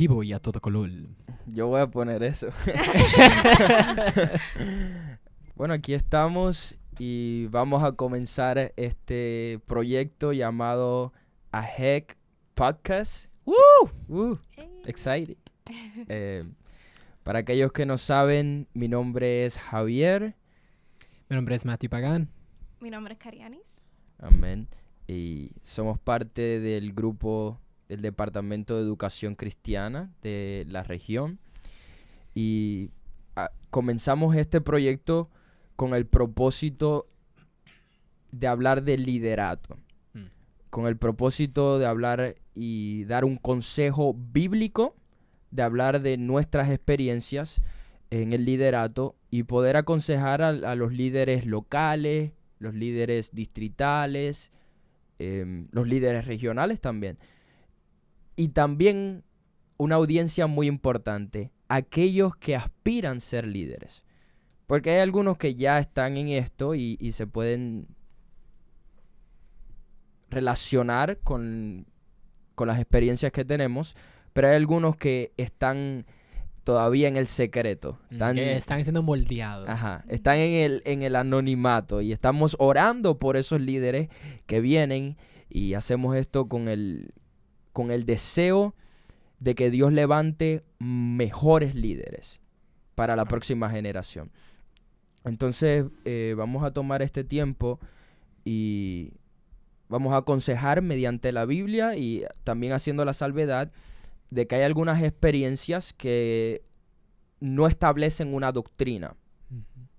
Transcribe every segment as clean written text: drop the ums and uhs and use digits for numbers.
vivo y a todo color. Yo voy a poner eso. Bueno, aquí estamos y vamos a comenzar este proyecto llamado A Heck Podcast. Excited. Para aquellos que no saben, mi nombre es Javier. Mi nombre es Matthew Pagán. Mi nombre es Carianis. Amén. Y somos parte del grupo del Departamento de Educación Cristiana de la región. Y comenzamos este proyecto con el propósito de hablar de liderato. Con el propósito de hablar y dar un consejo bíblico, de hablar de nuestras experiencias en el liderato y poder aconsejar a los líderes locales, los líderes distritales, los líderes regionales también. Y también una audiencia muy importante, aquellos que aspiran a ser líderes. Porque hay algunos que ya están en esto y se pueden relacionar con las experiencias que tenemos, pero hay algunos que están todavía en el secreto. Que están siendo moldeados. Ajá, están en el anonimato y estamos orando por esos líderes que vienen y hacemos esto con el deseo de que Dios levante mejores líderes para la próxima generación. Entonces vamos a tomar este tiempo y vamos a aconsejar mediante la Biblia y también haciendo la salvedad de que hay algunas experiencias que no establecen una doctrina.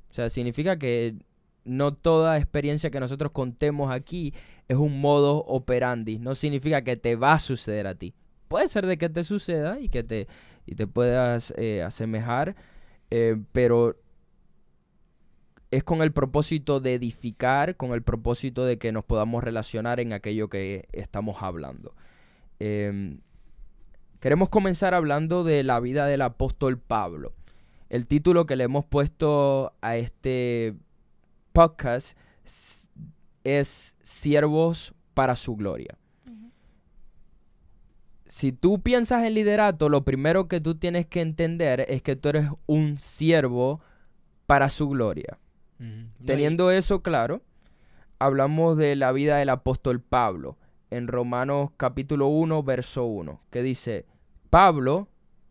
O sea, significa que no toda experiencia que nosotros contemos aquí es un modo operandi. No significa que te va a suceder a ti. Puede ser de que te suceda y que te puedas asemejar, pero es con el propósito de edificar, con el propósito de que nos podamos relacionar en aquello que estamos hablando. Queremos comenzar hablando de la vida del apóstol Pablo. El título que le hemos puesto a este podcast es Siervos para su gloria. Uh-huh. Si tú piensas en liderato, lo primero que tú tienes que entender es que tú eres un siervo para su gloria. Teniendo eso claro, hablamos de la vida del apóstol Pablo en Romanos capítulo 1, verso 1, que dice: Pablo,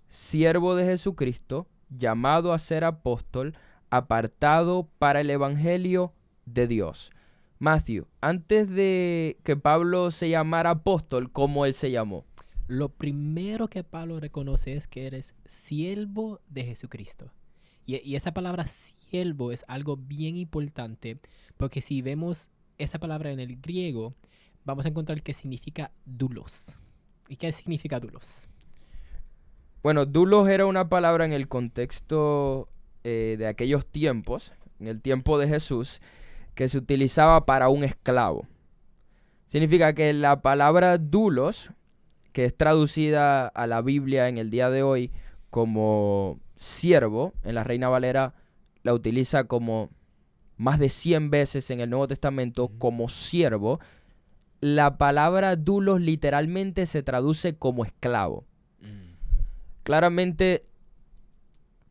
siervo de Jesucristo, llamado a ser apóstol, apartado para el evangelio de Dios. Matthew, antes de que Pablo se llamara apóstol, ¿cómo él se llamó? Lo primero que Pablo reconoce es que eres siervo de Jesucristo. Y esa palabra siervo es algo bien importante, porque si vemos esa palabra en el griego, vamos a encontrar que significa doulos. ¿Y qué significa doulos? Bueno, doulos era una palabra en el contexto de aquellos tiempos, en el tiempo de Jesús, que se utilizaba para un esclavo. Significa que la palabra doulos, que es traducida a la Biblia en el día de hoy como siervo, en la Reina Valera la utiliza como más de 100 veces en el Nuevo Testamento como siervo. La palabra doulos literalmente se traduce como esclavo. Claramente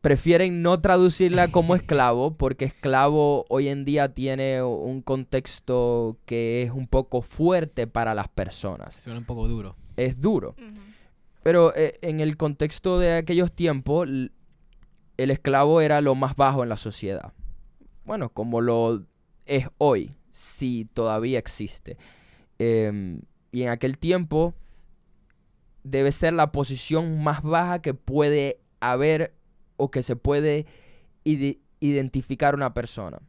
prefieren no traducirla como esclavo porque esclavo hoy en día tiene un contexto que es un poco fuerte para las personas. Suena un poco duro. Es duro. Uh-huh. Pero en el contexto de aquellos tiempos, el esclavo era lo más bajo en la sociedad. Bueno, como lo es hoy, si todavía existe. Y en aquel tiempo debe ser la posición más baja que puede haber o que se puede identificar una persona.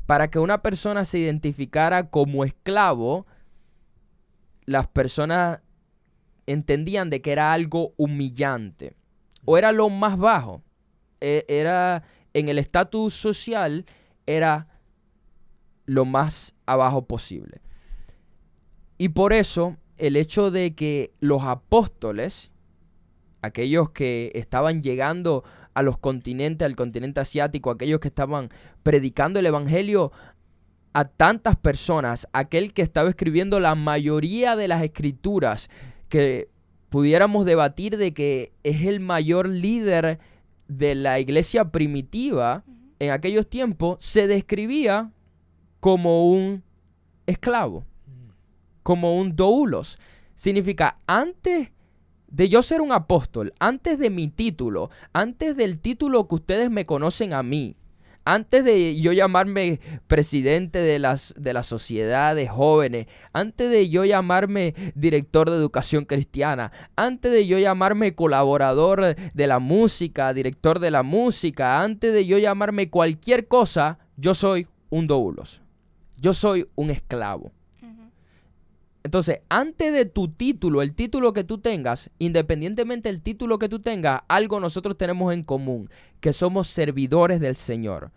Para que una persona se identificara como esclavo, las personas entendían de que era algo humillante o era lo más bajo. Era en el estatus social, era lo más abajo posible. Y por eso el hecho de que los apóstoles, aquellos que estaban llegando a los continentes, al continente asiático, aquellos que estaban predicando el evangelio a tantas personas, aquel que estaba escribiendo la mayoría de las escrituras que pudiéramos debatir de que es el mayor líder de la iglesia primitiva en aquellos tiempos, se describía como un esclavo, como un doulos. Significa, antes de yo ser un apóstol, antes de mi título, antes del título que ustedes me conocen a mí, antes de yo llamarme presidente de la sociedad de jóvenes, antes de yo llamarme director de educación cristiana, antes de yo llamarme colaborador de la música, director de la música, antes de yo llamarme cualquier cosa, yo soy un doulos. Yo soy un esclavo. Entonces, antes de tu título, el título que tú tengas, independientemente del título que tú tengas, algo nosotros tenemos en común, que somos servidores del Señor.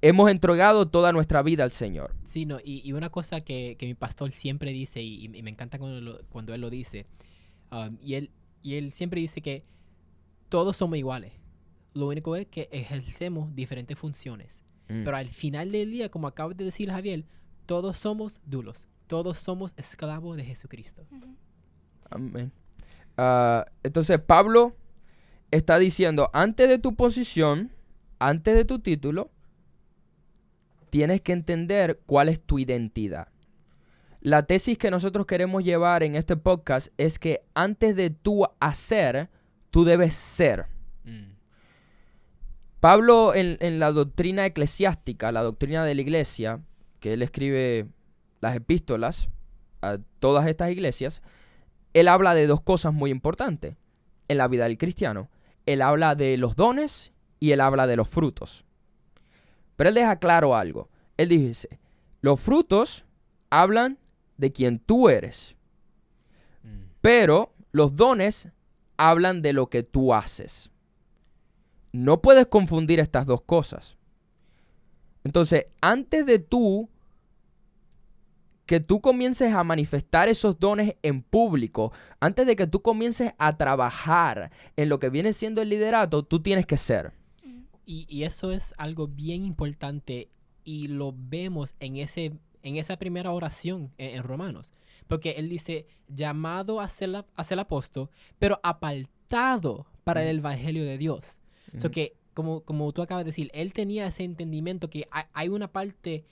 Hemos entregado toda nuestra vida al Señor. Sí, no, y una cosa que mi pastor siempre dice, y me encanta cuando él lo dice, y él siempre dice que todos somos iguales. Lo único es que ejercemos diferentes funciones. Pero al final del día, como acabas de decir, Javier, todos somos doulos. Todos somos esclavos de Jesucristo. Amén. Entonces, Pablo está diciendo, antes de tu posición, antes de tu título, tienes que entender cuál es tu identidad. La tesis que nosotros queremos llevar en este podcast es que antes de tú hacer, tú debes ser. Pablo en la doctrina eclesiástica, la doctrina de la iglesia, que él escribe las epístolas a todas estas iglesias, él habla de dos cosas muy importantes en la vida del cristiano. Él habla de los dones y él habla de los frutos. Pero él deja claro algo. Él dice, los frutos hablan de quien tú eres, pero los dones hablan de lo que tú haces. No puedes confundir estas dos cosas. Entonces, antes de que tú comiences a manifestar esos dones en público, antes de que tú comiences a trabajar en lo que viene siendo el liderato, tú tienes que ser. Y eso es algo bien importante y lo vemos en esa primera oración en Romanos. Porque él dice, llamado a ser apóstol, pero apartado para el evangelio de Dios. So que, como tú acabas de decir, él tenía ese entendimiento que hay una parte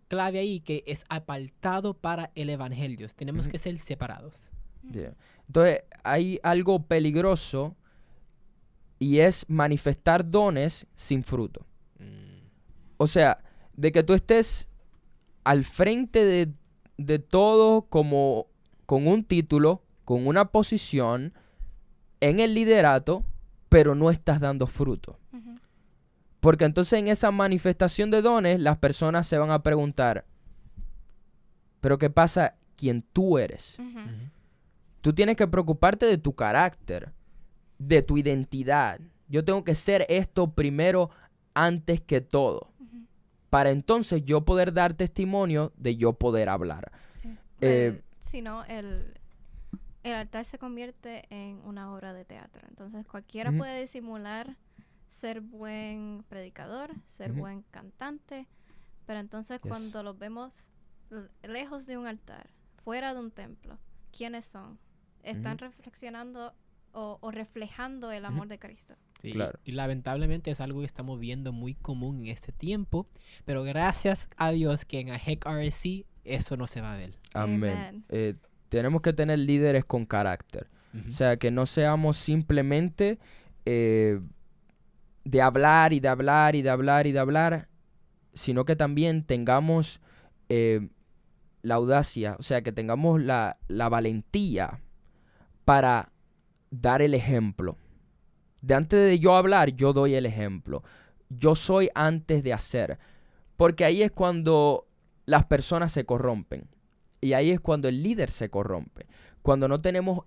clave ahí que es apartado para el evangelio. Tenemos que ser separados. Yeah. Entonces, hay algo peligroso y es manifestar dones sin fruto. O sea, de que tú estés al frente de todo como con un título, con una posición en el liderato, pero no estás dando fruto. Porque entonces en esa manifestación de dones, las personas se van a preguntar, ¿pero qué pasa quién tú eres? Tú tienes que preocuparte de tu carácter, de tu identidad. Yo tengo que ser esto primero antes que todo. Para entonces yo poder dar testimonio de yo poder hablar. Sí. Si no, el altar se convierte en una obra de teatro. Entonces cualquiera puede disimular ser buen predicador, ser buen cantante, pero entonces cuando los vemos lejos de un altar, fuera de un templo, ¿quiénes son? ¿Están reflexionando o reflejando el amor de Cristo? Sí, claro. Y lamentablemente es algo que estamos viendo muy común en este tiempo, pero gracias a Dios que en AHEC RSC eso no se va a ver. Amén. Tenemos que tener líderes con carácter. O sea, que no seamos simplemente de hablar y de hablar y de hablar y de hablar, sino que también tengamos la audacia, o sea, que tengamos la valentía para dar el ejemplo. De antes de yo hablar, yo doy el ejemplo. Yo soy antes de hacer. Porque ahí es cuando las personas se corrompen. Y ahí es cuando el líder se corrompe. Cuando no tenemos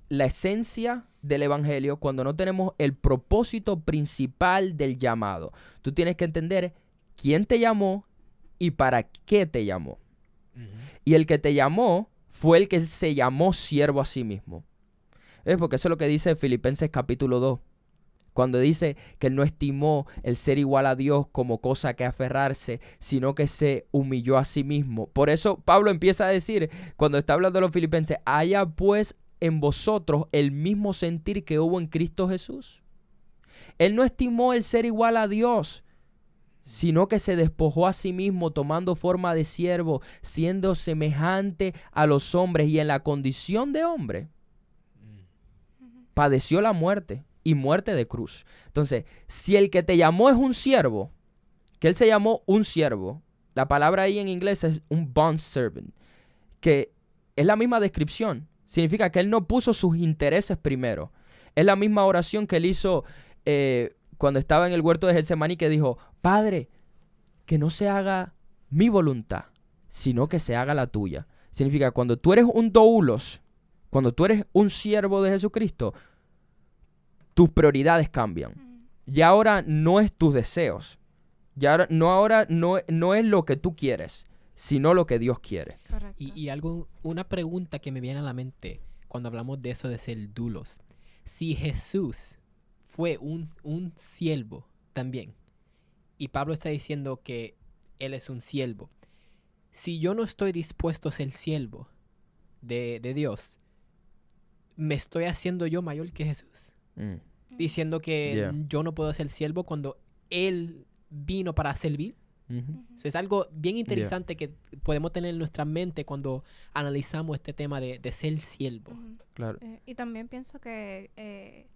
la esencia del evangelio, cuando no tenemos el propósito principal del llamado. Tú tienes que entender quién te llamó y para qué te llamó. Y el que te llamó fue el que se llamó siervo a sí mismo. Porque eso es lo que dice Filipenses capítulo 2. Cuando dice que él no estimó el ser igual a Dios como cosa que aferrarse, sino que se humilló a sí mismo. Por eso Pablo empieza a decir, cuando está hablando de los filipenses, haya pues en vosotros el mismo sentir que hubo en Cristo Jesús. Él no estimó el ser igual a Dios, sino que se despojó a sí mismo tomando forma de siervo, siendo semejante a los hombres y en la condición de hombre, padeció la muerte y muerte de cruz. Entonces, si el que te llamó es un siervo, que él se llamó un siervo, la palabra ahí en inglés es un bond servant, que es la misma descripción. Significa que él no puso sus intereses primero. Es la misma oración que él hizo cuando estaba en el huerto de Getsemaní, que dijo: Padre, que no se haga mi voluntad, sino que se haga la tuya. Significa, cuando tú eres un doulos, cuando tú eres un siervo de Jesucristo, tus prioridades cambian. Y ahora no es tus deseos. Ya ahora no es lo que tú quieres, sino lo que Dios quiere. Correcto. Y una pregunta que me viene a la mente cuando hablamos de eso de ser doulos. Si Jesús fue un siervo también, y Pablo está diciendo que él es un siervo, si yo no estoy dispuesto a ser siervo de Dios, ¿me estoy haciendo yo mayor que Jesús? Diciendo que yo no puedo ser siervo cuando Él vino para servir. So, es algo bien interesante que podemos tener en nuestra mente cuando analizamos este tema de ser siervo. Claro. Y también pienso que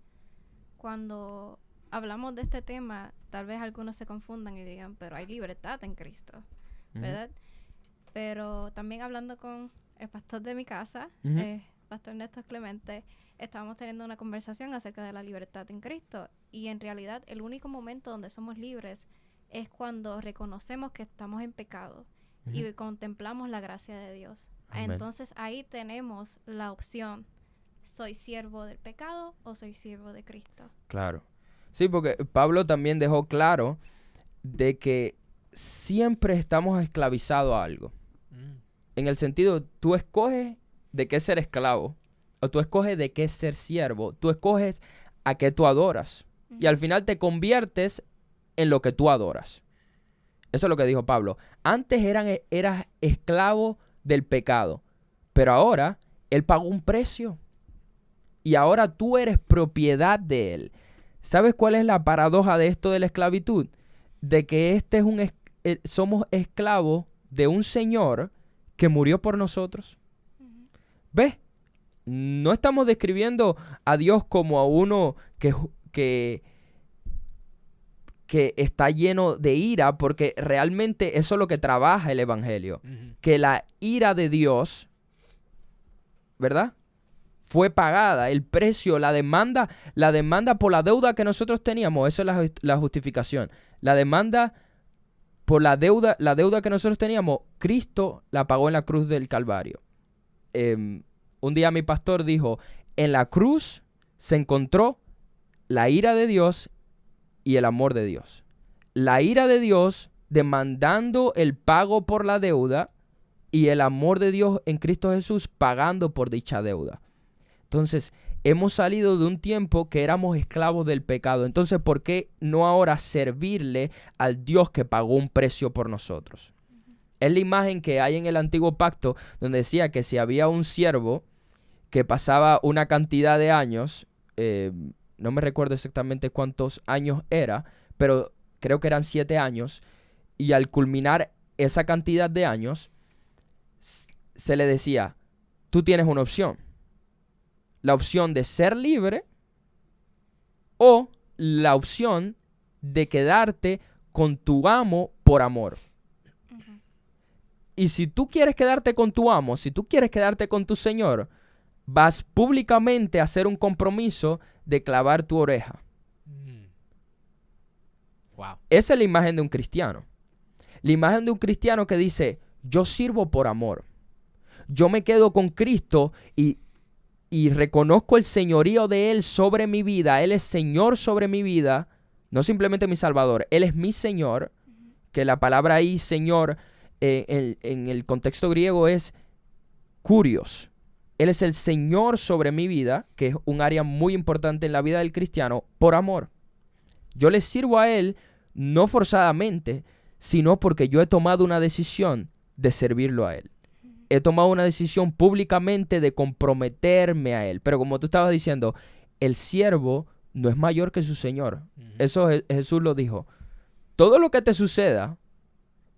cuando hablamos de este tema, tal vez algunos se confundan y digan, pero hay libertad en Cristo, ¿verdad? Pero también hablando con el pastor de mi casa, Pastor Néstor Clemente, estábamos teniendo una conversación acerca de la libertad en Cristo, y en realidad el único momento donde somos libres es cuando reconocemos que estamos en pecado y contemplamos la gracia de Dios. Amén. Entonces ahí tenemos la opción: ¿soy siervo del pecado o soy siervo de Cristo? Claro. Sí, porque Pablo también dejó claro de que siempre estamos esclavizados a algo. En el sentido, tú escoges de qué ser esclavo, o tú escoges de qué ser siervo. Tú escoges a qué tú adoras. Y al final te conviertes en lo que tú adoras. Eso es lo que dijo Pablo. Antes eras esclavo del pecado, pero ahora Él pagó un precio. Y ahora tú eres propiedad de Él. ¿Sabes cuál es la paradoja de esto de la esclavitud? De que somos esclavos de un Señor que murió por nosotros. ¿Ves? No estamos describiendo a Dios como a uno que está lleno de ira, porque realmente eso es lo que trabaja el Evangelio. Que la ira de Dios, ¿verdad?, fue pagada, el precio, la demanda por la deuda que nosotros teníamos. Eso es la justificación. La demanda por la deuda que nosotros teníamos, Cristo la pagó en la cruz del Calvario. Un día mi pastor dijo: en la cruz se encontró la ira de Dios y el amor de Dios. La ira de Dios demandando el pago por la deuda, y el amor de Dios en Cristo Jesús pagando por dicha deuda. Entonces, hemos salido de un tiempo que éramos esclavos del pecado. Entonces, ¿por qué no ahora servirle al Dios que pagó un precio por nosotros? Es la imagen que hay en el Antiguo Pacto, donde decía que si había un siervo que pasaba una cantidad de años, no me recuerdo exactamente cuántos años era, pero creo que eran 7 años, y al culminar esa cantidad de años, se le decía: tú tienes una opción. La opción de ser libre o la opción de quedarte con tu amo por amor. Y si tú quieres quedarte con tu amo, si tú quieres quedarte con tu Señor, vas públicamente a hacer un compromiso de clavar tu oreja. Wow. Esa es la imagen de un cristiano. La imagen de un cristiano que dice: yo sirvo por amor. Yo me quedo con Cristo y reconozco el señorío de Él sobre mi vida. Él es Señor sobre mi vida, no simplemente mi Salvador. Él es mi Señor, que la palabra ahí, Señor, en el contexto griego es kurios. Él es el Señor sobre mi vida, que es un área muy importante en la vida del cristiano, por amor. Yo le sirvo a Él no forzadamente, sino porque yo he tomado una decisión de servirlo a Él. he tomado una decisión públicamente de comprometerme a Él. Pero como tú estabas diciendo, el siervo no es mayor que su Señor. Eso Jesús lo dijo. Todo lo que te suceda,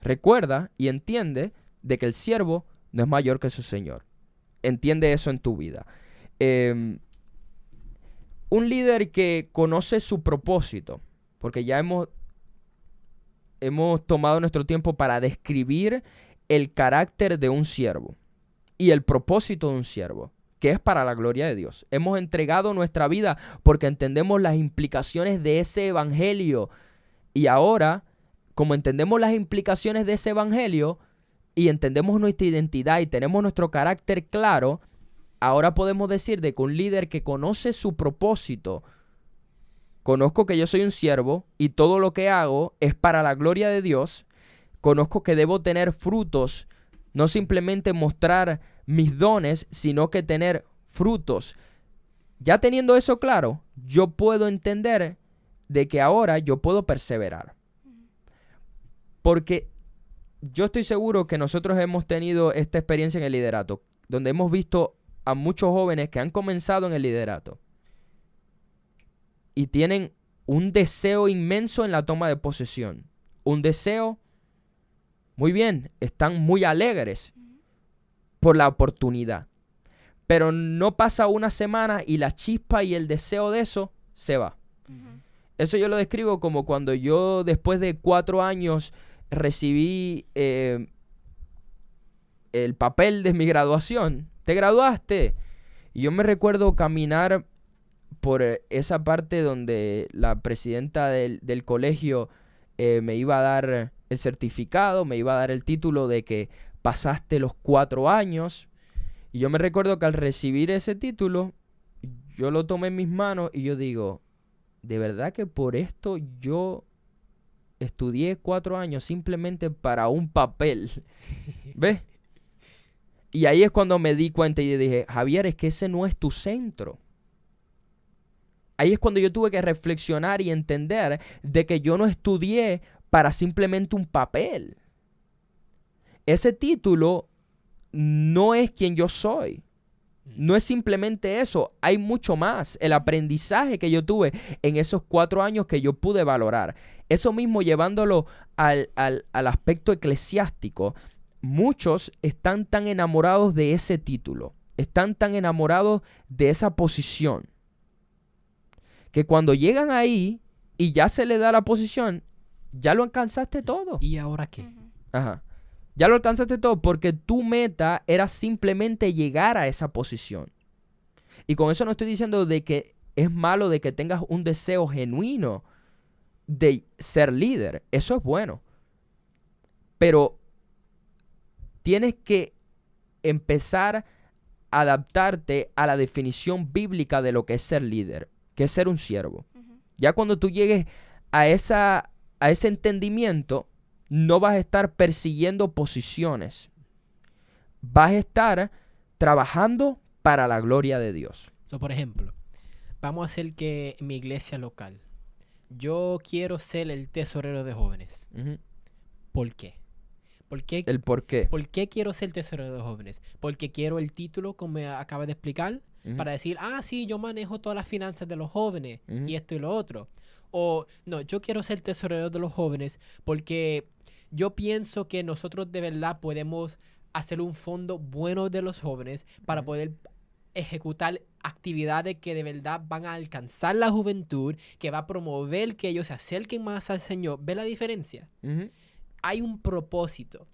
recuerda y entiende de que el siervo no es mayor que su Señor. Entiende eso en tu vida. Un líder que conoce su propósito, porque ya hemos tomado nuestro tiempo para describir el carácter de un siervo y el propósito de un siervo, que es para la gloria de Dios. Hemos entregado nuestra vida porque entendemos las implicaciones de ese evangelio. Y ahora, como entendemos las implicaciones de ese evangelio y entendemos nuestra identidad y tenemos nuestro carácter claro, ahora podemos decir de que un líder que conoce su propósito, conozco que yo soy un siervo y todo lo que hago es para la gloria de Dios, conozco que debo tener frutos, no simplemente mostrar mis dones, sino que tener frutos. Ya teniendo eso claro, yo puedo entender de que ahora yo puedo perseverar. Porque yo estoy seguro que nosotros hemos tenido esta experiencia en el liderato, donde hemos visto a muchos jóvenes que han comenzado en el liderato y tienen un deseo inmenso en la toma de posesión. Un deseo, muy bien, están muy alegres por la oportunidad. Pero no pasa una semana y la chispa y el deseo de eso se va. Eso yo lo describo como cuando yo después de 4 años recibí el papel de mi graduación. ¿Te graduaste? Y yo me recuerdo caminar por esa parte donde la presidenta del colegio me iba a dar el certificado, me iba a dar el título de que pasaste los 4 años. Y yo me recuerdo que al recibir ese título, yo lo tomé en mis manos y yo digo, ¿de verdad que por esto yo estudié 4 años simplemente para un papel? ¿Ves? Y ahí es cuando me di cuenta y dije, Javier, es que ese no es tu centro. Ahí es cuando yo tuve que reflexionar y entender de que yo no estudié para simplemente un papel. Ese título no es quien yo soy. No es simplemente eso. Hay mucho más. El aprendizaje que yo tuve en esos 4 años que yo pude valorar. Eso mismo llevándolo al aspecto eclesiástico. Muchos están tan enamorados de ese título. Están tan enamorados de esa posición. Que cuando llegan ahí y ya se le da la posición, ya lo alcanzaste todo. ¿Y ahora qué? Ajá. Ya lo alcanzaste todo porque tu meta era simplemente llegar a esa posición. Y con eso no estoy diciendo de que es malo de que tengas un deseo genuino de ser líder. Eso es bueno. Pero tienes que empezar a adaptarte a la definición bíblica de lo que es ser líder, que es ser un siervo. Ya cuando tú llegues a ese entendimiento, no vas a estar persiguiendo posiciones. Vas a estar trabajando para la gloria de Dios. Por ejemplo, vamos a hacer que en mi iglesia local, yo quiero ser el tesorero de jóvenes. ¿Por qué? ¿El por qué? ¿Por qué quiero ser tesorero de jóvenes? Porque quiero el título, como me acabas de explicar, para decir, sí, yo manejo todas las finanzas de los jóvenes y esto y lo otro. O, no, yo quiero ser tesorero de los jóvenes porque yo pienso que nosotros de verdad podemos hacer un fondo bueno de los jóvenes para poder ejecutar actividades que de verdad van a alcanzar la juventud, que va a promover que ellos se acerquen más al Señor. ¿Ve la diferencia? Hay un propósito.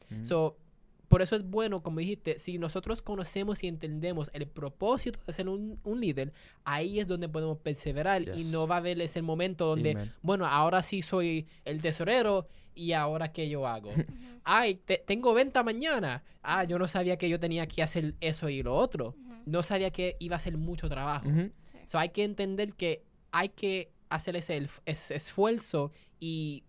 Por eso es bueno, como dijiste, si nosotros conocemos y entendemos el propósito de ser un líder, ahí es donde podemos perseverar. Y no va a haber ese momento donde, bueno, ahora sí soy el tesorero y ahora ¿qué yo hago? Tengo venta mañana. Yo no sabía que yo tenía que hacer eso y lo otro. No sabía que iba a ser mucho trabajo. Hay que entender que hay que hacer ese esfuerzo y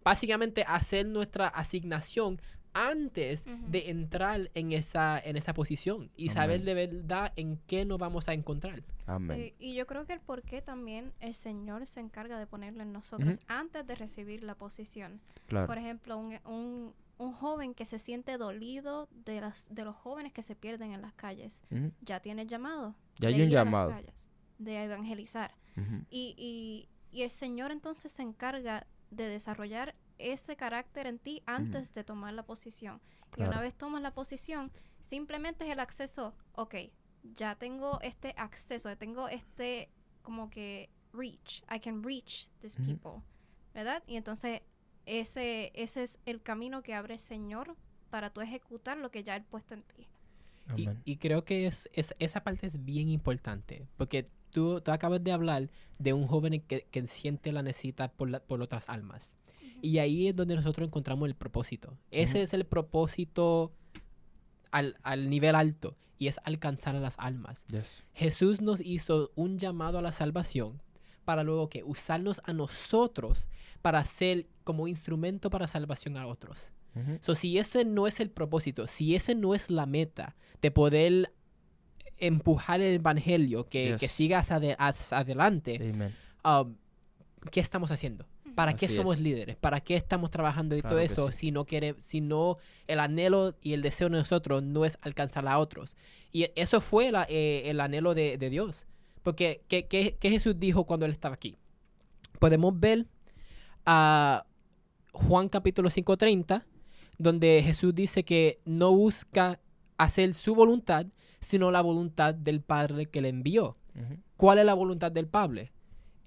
básicamente hacer nuestra asignación antes de entrar en esa posición y saber de verdad en qué nos vamos a encontrar. Amén. Y yo creo que el por qué también el Señor se encarga de ponerlo en nosotros antes de recibir la posición. Claro. Por ejemplo, un un joven que se siente dolido de los jóvenes que se pierden en las calles, ya tiene el llamado. Ya hay de un ir a las llamado. calles, de evangelizar. Ujú. Y el Señor entonces se encarga de desarrollar ese carácter en ti antes de tomar la posición. Y una Claro. vez tomas la posición, simplemente es el acceso. Ok, ya tengo este acceso, tengo este como que reach. I can reach these Ujú. people. ¿Verdad? Y entonces ese es el camino que abre el Señor para tú ejecutar lo que ya Él puesto en ti. Amén. Y creo que esa parte es bien importante, porque tú acabas de hablar de un joven que siente la necesidad por otras almas. Y ahí es donde nosotros encontramos el propósito. Ese Ujú. es el propósito al nivel alto, y es alcanzar a las almas. Yes. Jesús nos hizo un llamado a la salvación para luego que usarnos a nosotros para ser como instrumento para salvación a otros. Ujú. So, si ese no es el propósito, si ese no es la meta de poder empujar el evangelio, que Yes. siga hacia adelante, Amen. ¿qué estamos haciendo? ¿Para qué Así somos es. líderes? ¿Para qué estamos trabajando y Claro todo que eso sí. si no el anhelo y el deseo de nosotros no es alcanzar a otros? Y eso fue el anhelo de Dios. Porque, ¿qué Jesús dijo cuando Él estaba aquí? Podemos ver a Juan capítulo 5:30, donde Jesús dice que no busca hacer su voluntad, sino la voluntad del Padre que le envió. Ujú. ¿Cuál es la voluntad del Padre?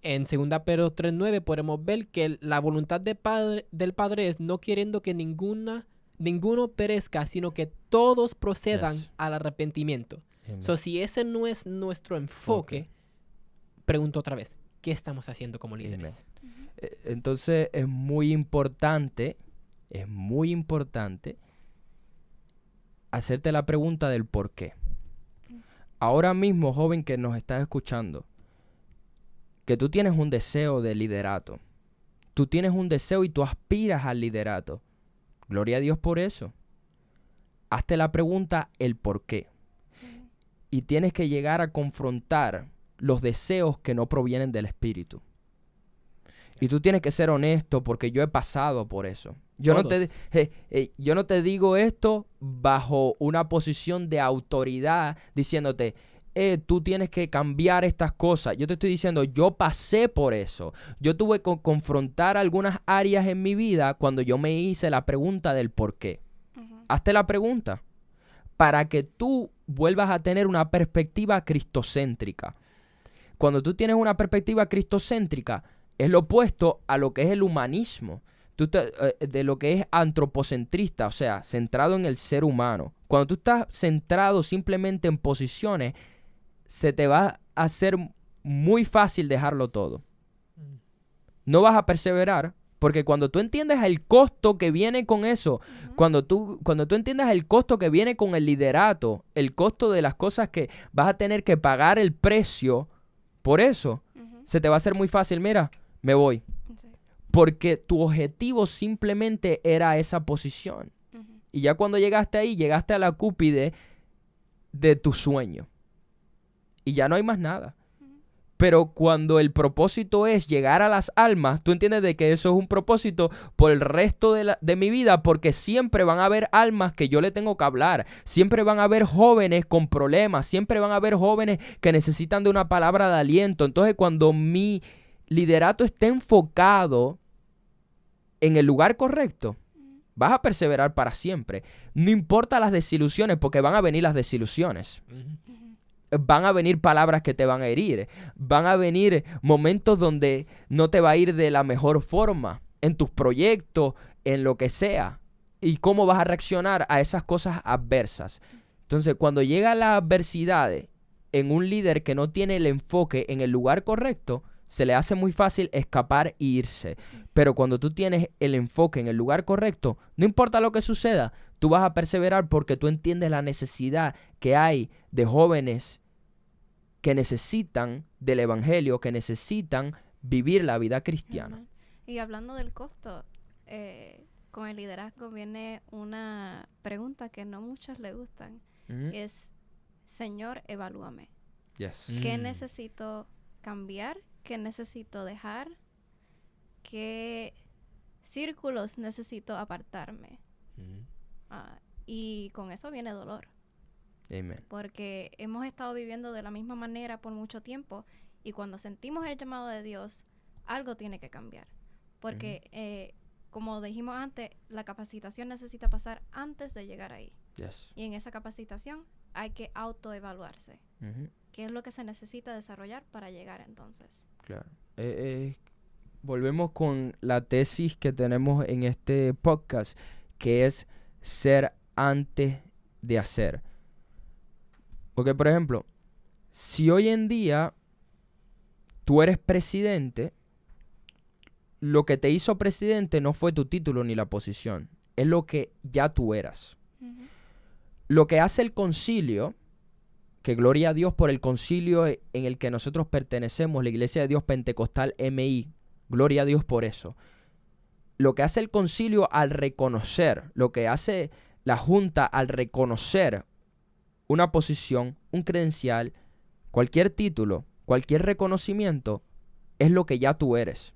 En 2 Pedro 3:9 podemos ver que la voluntad del Padre es no queriendo que ninguno perezca, sino que todos procedan Yes. al arrepentimiento. Amen. So, si ese no es nuestro enfoque, pregunto otra vez, ¿qué estamos haciendo como líderes? Entonces es muy importante hacerte la pregunta del por qué. Ahora mismo, joven que nos estás escuchando, que tú tienes un deseo de liderato. Tú tienes un deseo y tú aspiras al liderato. Gloria a Dios por eso. Hazte la pregunta el por qué. Y tienes que llegar a confrontar los deseos que no provienen del Espíritu. Y tú tienes que ser honesto porque yo he pasado por eso. Yo no te digo esto bajo una posición de autoridad diciéndote, tú tienes que cambiar estas cosas. Yo te estoy diciendo, yo pasé por eso. Yo tuve que confrontar algunas áreas en mi vida cuando yo me hice la pregunta del por qué. Hazte la pregunta para que tú vuelvas a tener una perspectiva cristocéntrica. Cuando tú tienes una perspectiva cristocéntrica, es lo opuesto a lo que es el humanismo, de lo que es antropocentrista, o sea, centrado en el ser humano. Cuando tú estás centrado simplemente en posiciones, se te va a hacer muy fácil dejarlo todo. No vas a perseverar, porque cuando tú entiendes el costo que viene con eso, cuando tú entiendes el costo que viene con el liderato, el costo de las cosas que vas a tener que pagar el precio, por eso, se te va a hacer muy fácil, mira, me voy. Sí. Porque tu objetivo simplemente era esa posición. Y ya cuando llegaste ahí, llegaste a la cúspide de tu sueño. Y ya no hay más nada. Pero cuando el propósito es llegar a las almas, tú entiendes de que eso es un propósito por el resto de mi vida, porque siempre van a haber almas que yo le tengo que hablar. Siempre van a haber jóvenes con problemas. Siempre van a haber jóvenes que necesitan de una palabra de aliento. Entonces, cuando mi liderato esté enfocado en el lugar correcto, vas a perseverar para siempre. No importa las desilusiones, porque van a venir las desilusiones. Van a venir palabras que te van a herir. Van a venir momentos donde no te va a ir de la mejor forma en tus proyectos, en lo que sea. Y cómo vas a reaccionar a esas cosas adversas. Entonces, cuando llegan las adversidades en un líder que no tiene el enfoque en el lugar correcto, se le hace muy fácil escapar e irse. Pero cuando tú tienes el enfoque en el lugar correcto, no importa lo que suceda, tú vas a perseverar porque tú entiendes la necesidad que hay de jóvenes que necesitan del evangelio, que necesitan vivir la vida cristiana. Y hablando del costo, con el liderazgo viene una pregunta que no muchos le gustan. Es, Señor, evalúame. Yes. ¿Qué necesito cambiar? ¿Qué necesito dejar? ¿Qué círculos necesito apartarme? Y con eso viene dolor. Amen. Porque hemos estado viviendo de la misma manera por mucho tiempo y cuando sentimos el llamado de Dios, algo tiene que cambiar. Porque, como dijimos antes, la capacitación necesita pasar antes de llegar ahí. Yes. Y en esa capacitación hay que autoevaluarse. ¿Qué es lo que se necesita desarrollar para llegar entonces? Claro. Volvemos con la tesis que tenemos en este podcast, que es ser antes de hacer. Porque, por ejemplo, si hoy en día tú eres presidente, lo que te hizo presidente no fue tu título ni la posición, es lo que ya tú eras. Lo que hace el concilio, que gloria a Dios por el concilio en el que nosotros pertenecemos, la Iglesia de Dios Pentecostal MI, gloria a Dios por eso. Lo que hace el concilio al reconocer, lo que hace la Junta al reconocer una posición, un credencial, cualquier título, cualquier reconocimiento, es lo que ya tú eres.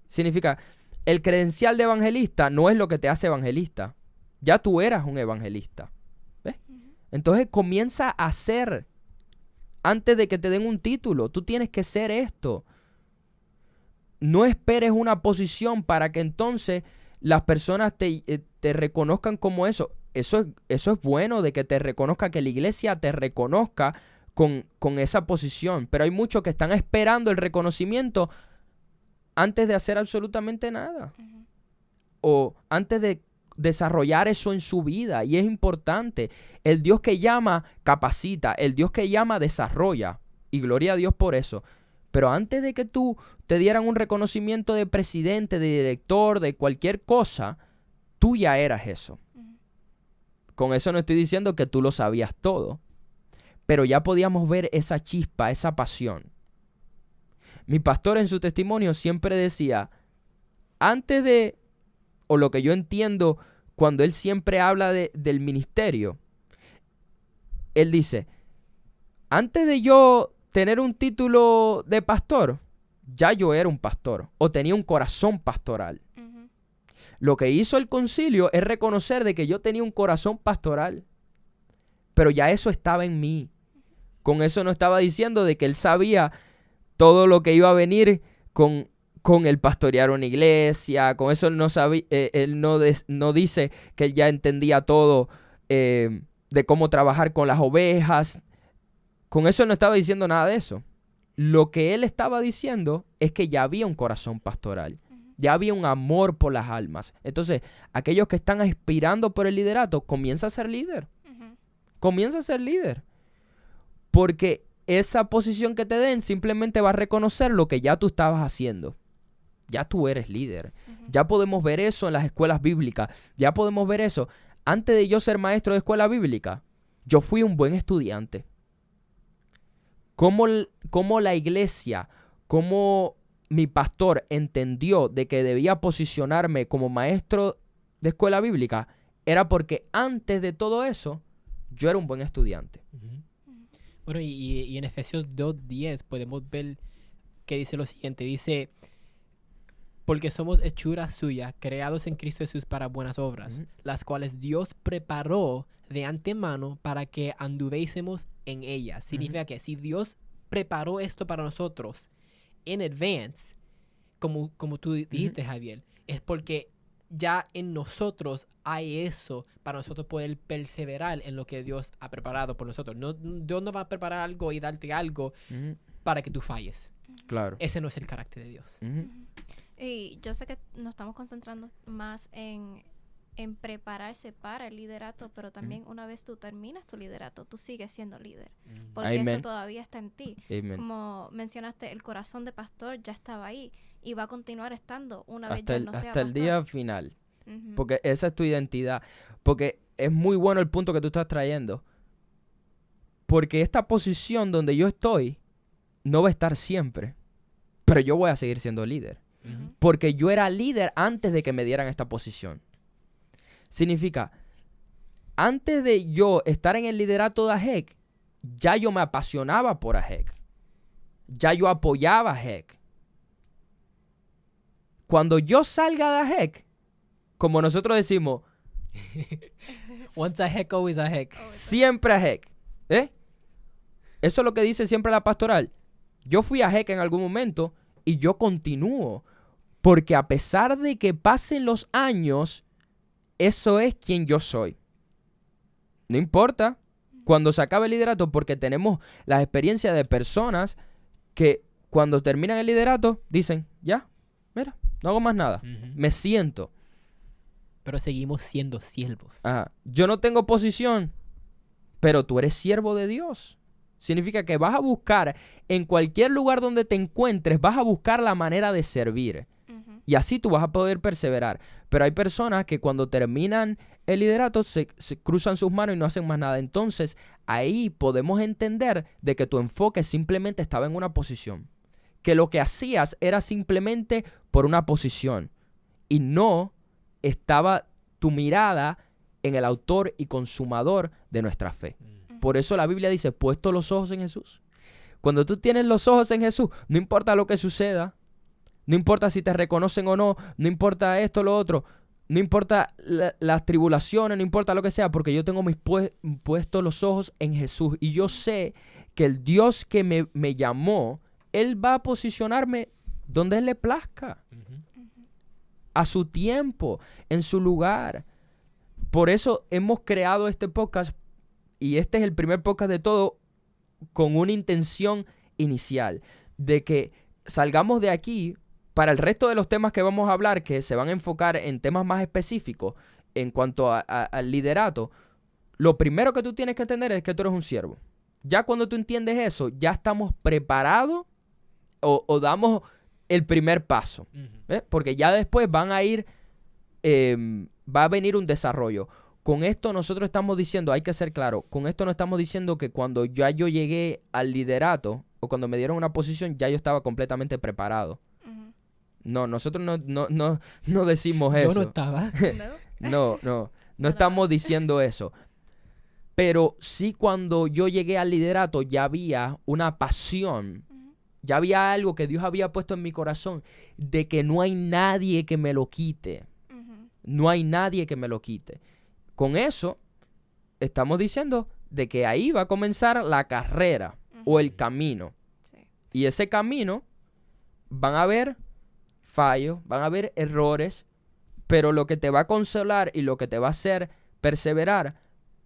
Significa, el credencial de evangelista no es lo que te hace evangelista. Ya tú eras un evangelista. ¿Ves? Entonces comienza a ser. Antes de que te den un título, tú tienes que ser esto. No esperes una posición para que entonces las personas te reconozcan como eso. Eso es bueno de que te reconozca, que la iglesia te reconozca con esa posición. Pero hay muchos que están esperando el reconocimiento antes de hacer absolutamente nada. O antes de desarrollar eso en su vida. Y es importante. El Dios que llama, capacita. El Dios que llama, desarrolla. Y gloria a Dios por eso. Pero antes de que tú te dieran un reconocimiento de presidente, de director, de cualquier cosa, tú ya eras eso. Con eso no estoy diciendo que tú lo sabías todo. Pero ya podíamos ver esa chispa, esa pasión. Mi pastor en su testimonio siempre decía, antes de, o lo que yo entiendo cuando él siempre habla del ministerio, él dice, antes de yo tener un título de pastor, ya yo era un pastor o tenía un corazón pastoral. Lo que hizo el concilio es reconocer de que yo tenía un corazón pastoral, pero ya eso estaba en mí. Con eso no estaba diciendo de que él sabía todo lo que iba a venir con el pastorear una iglesia. Con eso no sabía, él no dice que él ya entendía todo de cómo trabajar con las ovejas. Con eso no estaba diciendo nada de eso. Lo que él estaba diciendo es que ya había un corazón pastoral. Ya había un amor por las almas. Entonces, aquellos que están aspirando por el liderato, comienza a ser líder. Comienza a ser líder. Porque esa posición que te den simplemente va a reconocer lo que ya tú estabas haciendo. Ya tú eres líder. Ya podemos ver eso en las escuelas bíblicas. Ya podemos ver eso. Antes de yo ser maestro de escuela bíblica, yo fui un buen estudiante. Cómo la iglesia, cómo mi pastor entendió de que debía posicionarme como maestro de escuela bíblica, era porque antes de todo eso, yo era un buen estudiante. Bueno, y en Efesios 2:10 podemos ver que dice lo siguiente. Dice, porque somos hechura suya, creados en Cristo Jesús para buenas obras, las cuales Dios preparó de antemano para que anduviésemos en ellas. Significa que si Dios preparó esto para nosotros en advance, como tú dijiste, Javier, es porque ya en nosotros hay eso para nosotros poder perseverar en lo que Dios ha preparado por nosotros. Dios no va a preparar algo y darte algo para que tú falles. Claro. Ese no es el carácter de Dios. Y yo sé que nos estamos concentrando más en prepararse para el liderato, pero también una vez tú terminas tu liderato, tú sigues siendo líder. Porque Amen. eso todavía está en ti. Amen. Como mencionaste, el corazón de pastor ya estaba ahí y va a continuar estando una vez ya no sea hasta el pastor. día final. Porque esa es tu identidad. Porque es muy bueno el punto que tú estás trayendo. Porque esta posición donde yo estoy no va a estar siempre. Pero yo voy a seguir siendo líder. Porque yo era líder antes de que me dieran esta posición. Significa, antes de yo estar en el liderato de AGEC, ya yo me apasionaba por AGEC. Ya yo apoyaba a AGEC. Cuando yo salga de AGEC, como nosotros decimos, Once a heck, always a heck. Siempre a heck. Eso es lo que dice siempre la pastoral. Yo fui a heck en algún momento y yo continúo. Porque a pesar de que pasen los años, eso es quien yo soy. No importa cuando se acabe el liderato, porque tenemos la experiencia de personas que cuando terminan el liderato dicen, ya, mira, no hago más nada. Me siento. Pero seguimos siendo siervos. Ajá. Yo no tengo posición, pero tú eres siervo de Dios. Significa que vas a buscar, en cualquier lugar donde te encuentres, vas a buscar la manera de servir. Y así tú vas a poder perseverar. Pero hay personas que cuando terminan el liderato se cruzan sus manos y no hacen más nada. Entonces, ahí podemos entender de que tu enfoque simplemente estaba en una posición. Que lo que hacías era simplemente por una posición. Y no estaba tu mirada en el autor y consumador de nuestra fe. Por eso la Biblia dice, puesto los ojos en Jesús. Cuando tú tienes los ojos en Jesús, no importa lo que suceda, no importa si te reconocen o no, no importa esto o lo otro, no importa las tribulaciones, no importa lo que sea, porque yo tengo puestos los ojos en Jesús. Y yo sé que el Dios que me llamó, Él va a posicionarme donde Él le plazca. A su tiempo, en su lugar. Por eso hemos creado este podcast, y este es el primer podcast de todo, con una intención inicial, de que salgamos de aquí para el resto de los temas que vamos a hablar, que se van a enfocar en temas más específicos en cuanto al liderato. Lo primero que tú tienes que entender es que tú eres un siervo. Ya cuando tú entiendes eso, ya estamos preparados o damos el primer paso. Porque ya después va a venir un desarrollo. Con esto nosotros estamos diciendo, hay que ser claro, con esto no estamos diciendo que cuando ya yo llegué al liderato o cuando me dieron una posición, ya yo estaba completamente preparado. No, nosotros no decimos eso. Yo no estaba. No estamos diciendo eso. Pero sí, cuando yo llegué al liderato ya había una pasión, ya había algo que Dios había puesto en mi corazón de que no hay nadie que me lo quite. No hay nadie que me lo quite. Con eso estamos diciendo de que ahí va a comenzar la carrera o el camino. Sí. Y ese camino van a haber fallos, van a haber errores, pero lo que te va a consolar y lo que te va a hacer perseverar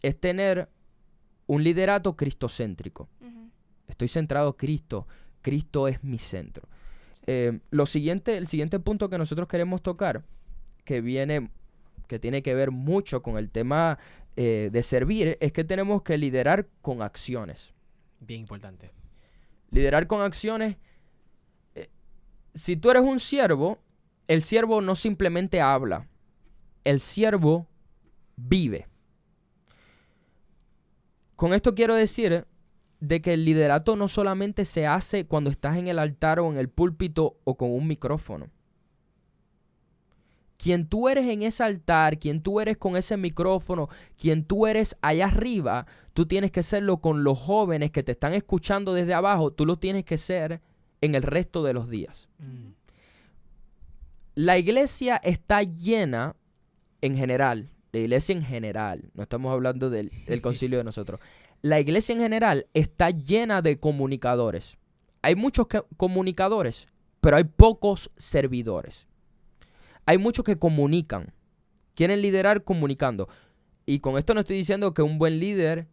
es tener un liderato cristocéntrico. Estoy centrado en Cristo. Cristo es mi centro. Sí. El siguiente punto que nosotros queremos tocar, que tiene que ver mucho con el tema de servir, es que tenemos que liderar con acciones. Bien importante. Liderar con acciones. Si tú eres un siervo, el siervo no simplemente habla, el siervo vive. Con esto quiero decir de que el liderato no solamente se hace cuando estás en el altar o en el púlpito o con un micrófono. Quien tú eres en ese altar, quien tú eres con ese micrófono, quien tú eres allá arriba, tú tienes que serlo con los jóvenes que te están escuchando desde abajo, tú lo tienes que ser en el resto de los días. La iglesia está llena en general, no estamos hablando del concilio de nosotros. La iglesia en general está llena de comunicadores. Hay muchos comunicadores, pero hay pocos servidores. Hay muchos que comunican, quieren liderar comunicando. Y con esto no estoy diciendo que un buen líder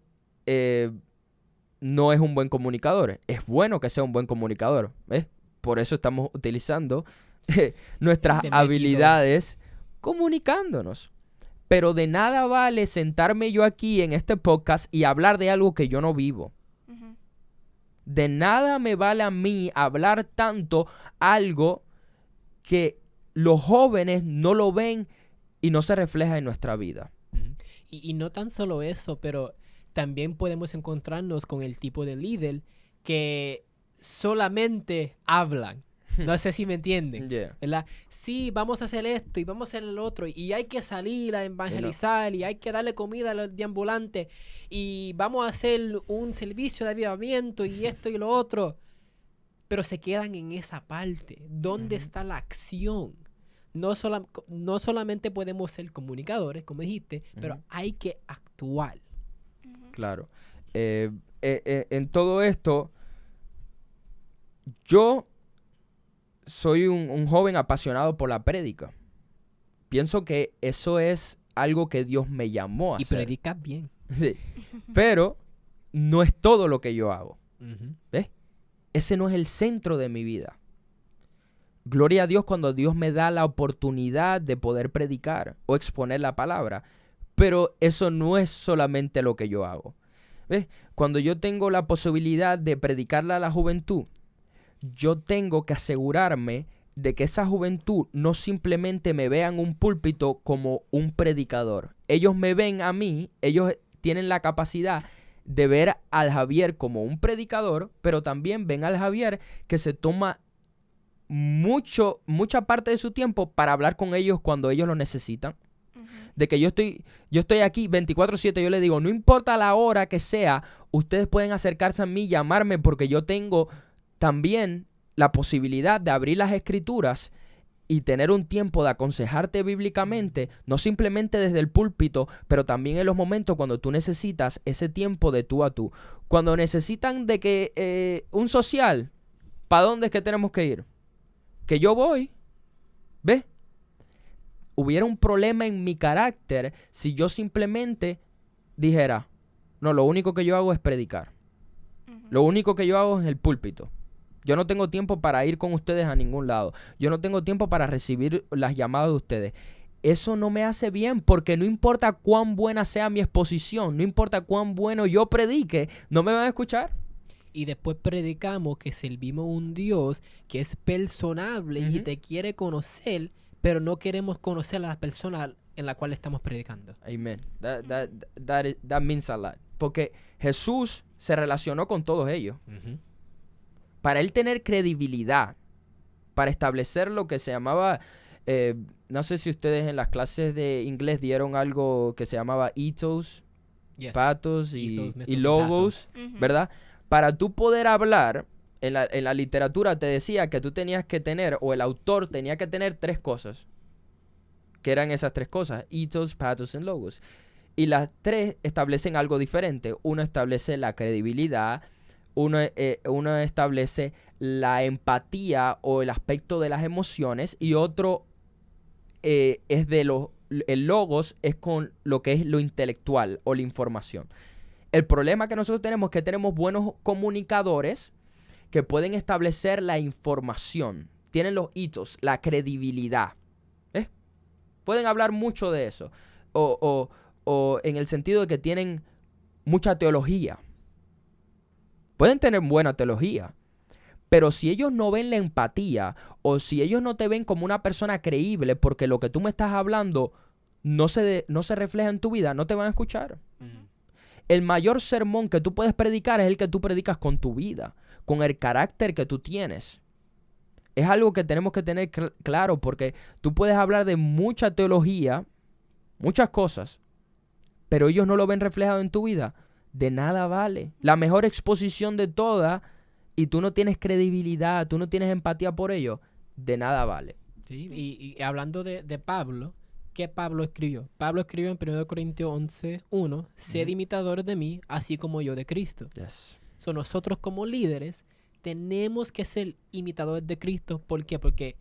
no es un buen comunicador. Es bueno que sea un buen comunicador. Por eso estamos utilizando nuestras habilidades comunicándonos. Pero de nada vale sentarme yo aquí en este podcast y hablar de algo que yo no vivo. De nada me vale a mí hablar tanto algo que los jóvenes no lo ven y no se refleja en nuestra vida. Y no tan solo eso, pero también podemos encontrarnos con el tipo de líder que solamente hablan. No sé si me entienden, ¿verdad? Sí, vamos a hacer esto y vamos a hacer el otro. Y hay que salir a evangelizar y hay que darle comida a los deambulantes. Y vamos a hacer un servicio de avivamiento y esto y lo otro. Pero se quedan en esa parte. ¿Dónde está la acción? no solamente podemos ser comunicadores, como dijiste, pero Ujú. hay que actuar. Ujú. Claro. En todo esto, yo soy un joven apasionado por la prédica. Pienso que eso es algo que Dios me llamó a Y hacer. predicas bien. Sí. Pero no es todo lo que yo hago. Ujú. ¿Ves? Ese no es el centro de mi vida. Gloria a Dios cuando Dios me da la oportunidad de poder predicar o exponer la palabra. Pero eso no es solamente lo que yo hago. ¿Ves? Cuando yo tengo la posibilidad de predicarle a la juventud, yo tengo que asegurarme de que esa juventud no simplemente me vea en un púlpito como un predicador. Ellos me ven a mí, ellos tienen la capacidad de ver al Javier como un predicador, pero también ven al Javier que se toma mucha parte de su tiempo para hablar con ellos cuando ellos lo necesitan. Ujú. De que yo estoy aquí 24/7, yo le digo, no importa la hora que sea, ustedes pueden acercarse a mí, llamarme, porque yo tengo también la posibilidad de abrir las escrituras y tener un tiempo de aconsejarte bíblicamente, no simplemente desde el púlpito, pero también en los momentos cuando tú necesitas ese tiempo de tú a tú. Cuando necesitan de que un social, ¿para dónde es que tenemos que ir? Que yo voy, ¿ves? Hubiera un problema en mi carácter si yo simplemente dijera, no, lo único que yo hago es predicar. Ujú. Lo único que yo hago es el púlpito. Yo no tengo tiempo para ir con ustedes a ningún lado. Yo no tengo tiempo para recibir las llamadas de ustedes. Eso no me hace bien, porque no importa cuán buena sea mi exposición, no importa cuán bueno yo predique, no me van a escuchar. Y después predicamos que servimos a un Dios que es personable y Ujú. te quiere conocer, pero no queremos conocer a las personas en la cual estamos predicando. Amen. That means a lot. Porque Jesús se relacionó con todos ellos. Ujú. Para él tener credibilidad, para establecer lo que se llamaba, no sé si ustedes en las clases de inglés dieron algo que se llamaba ethos, Yes. pathos y Ethos, mythos, y and logos, pathos. Ujú. ¿verdad? Para tú poder hablar, en la literatura te decía que tú tenías que tener, o el autor tenía que tener 3 cosas, que eran esas 3 cosas, ethos, pathos y logos. Y las 3 establecen algo diferente. Uno establece la credibilidad, uno establece la empatía o el aspecto de las emociones, y otro es el logos es con lo que es lo intelectual o la información. El problema que nosotros tenemos es que tenemos buenos comunicadores que pueden establecer la información, tienen los hitos, la credibilidad. ¿Ves? Pueden hablar mucho de eso, o en el sentido de que tienen mucha teología. Pueden tener buena teología, pero si ellos no ven la empatía, o si ellos no te ven como una persona creíble, porque lo que tú me estás hablando no se refleja en tu vida, no te van a escuchar. Ujú. El mayor sermón que tú puedes predicar es el que tú predicas con tu vida, con el carácter que tú tienes. Es algo que tenemos que tener claro, porque tú puedes hablar de mucha teología, muchas cosas, pero ellos no lo ven reflejado en tu vida. De nada vale. La mejor exposición de todas, y tú no tienes credibilidad, tú no tienes empatía por ello, de nada vale. Sí, y hablando de Pablo, ¿qué Pablo escribió? Pablo escribió en 1 Corintios 11:1, sed Ujú. imitadores de mí, así como yo de Cristo. Yes. So, nosotros como líderes tenemos que ser imitadores de Cristo. ¿Por qué? Porque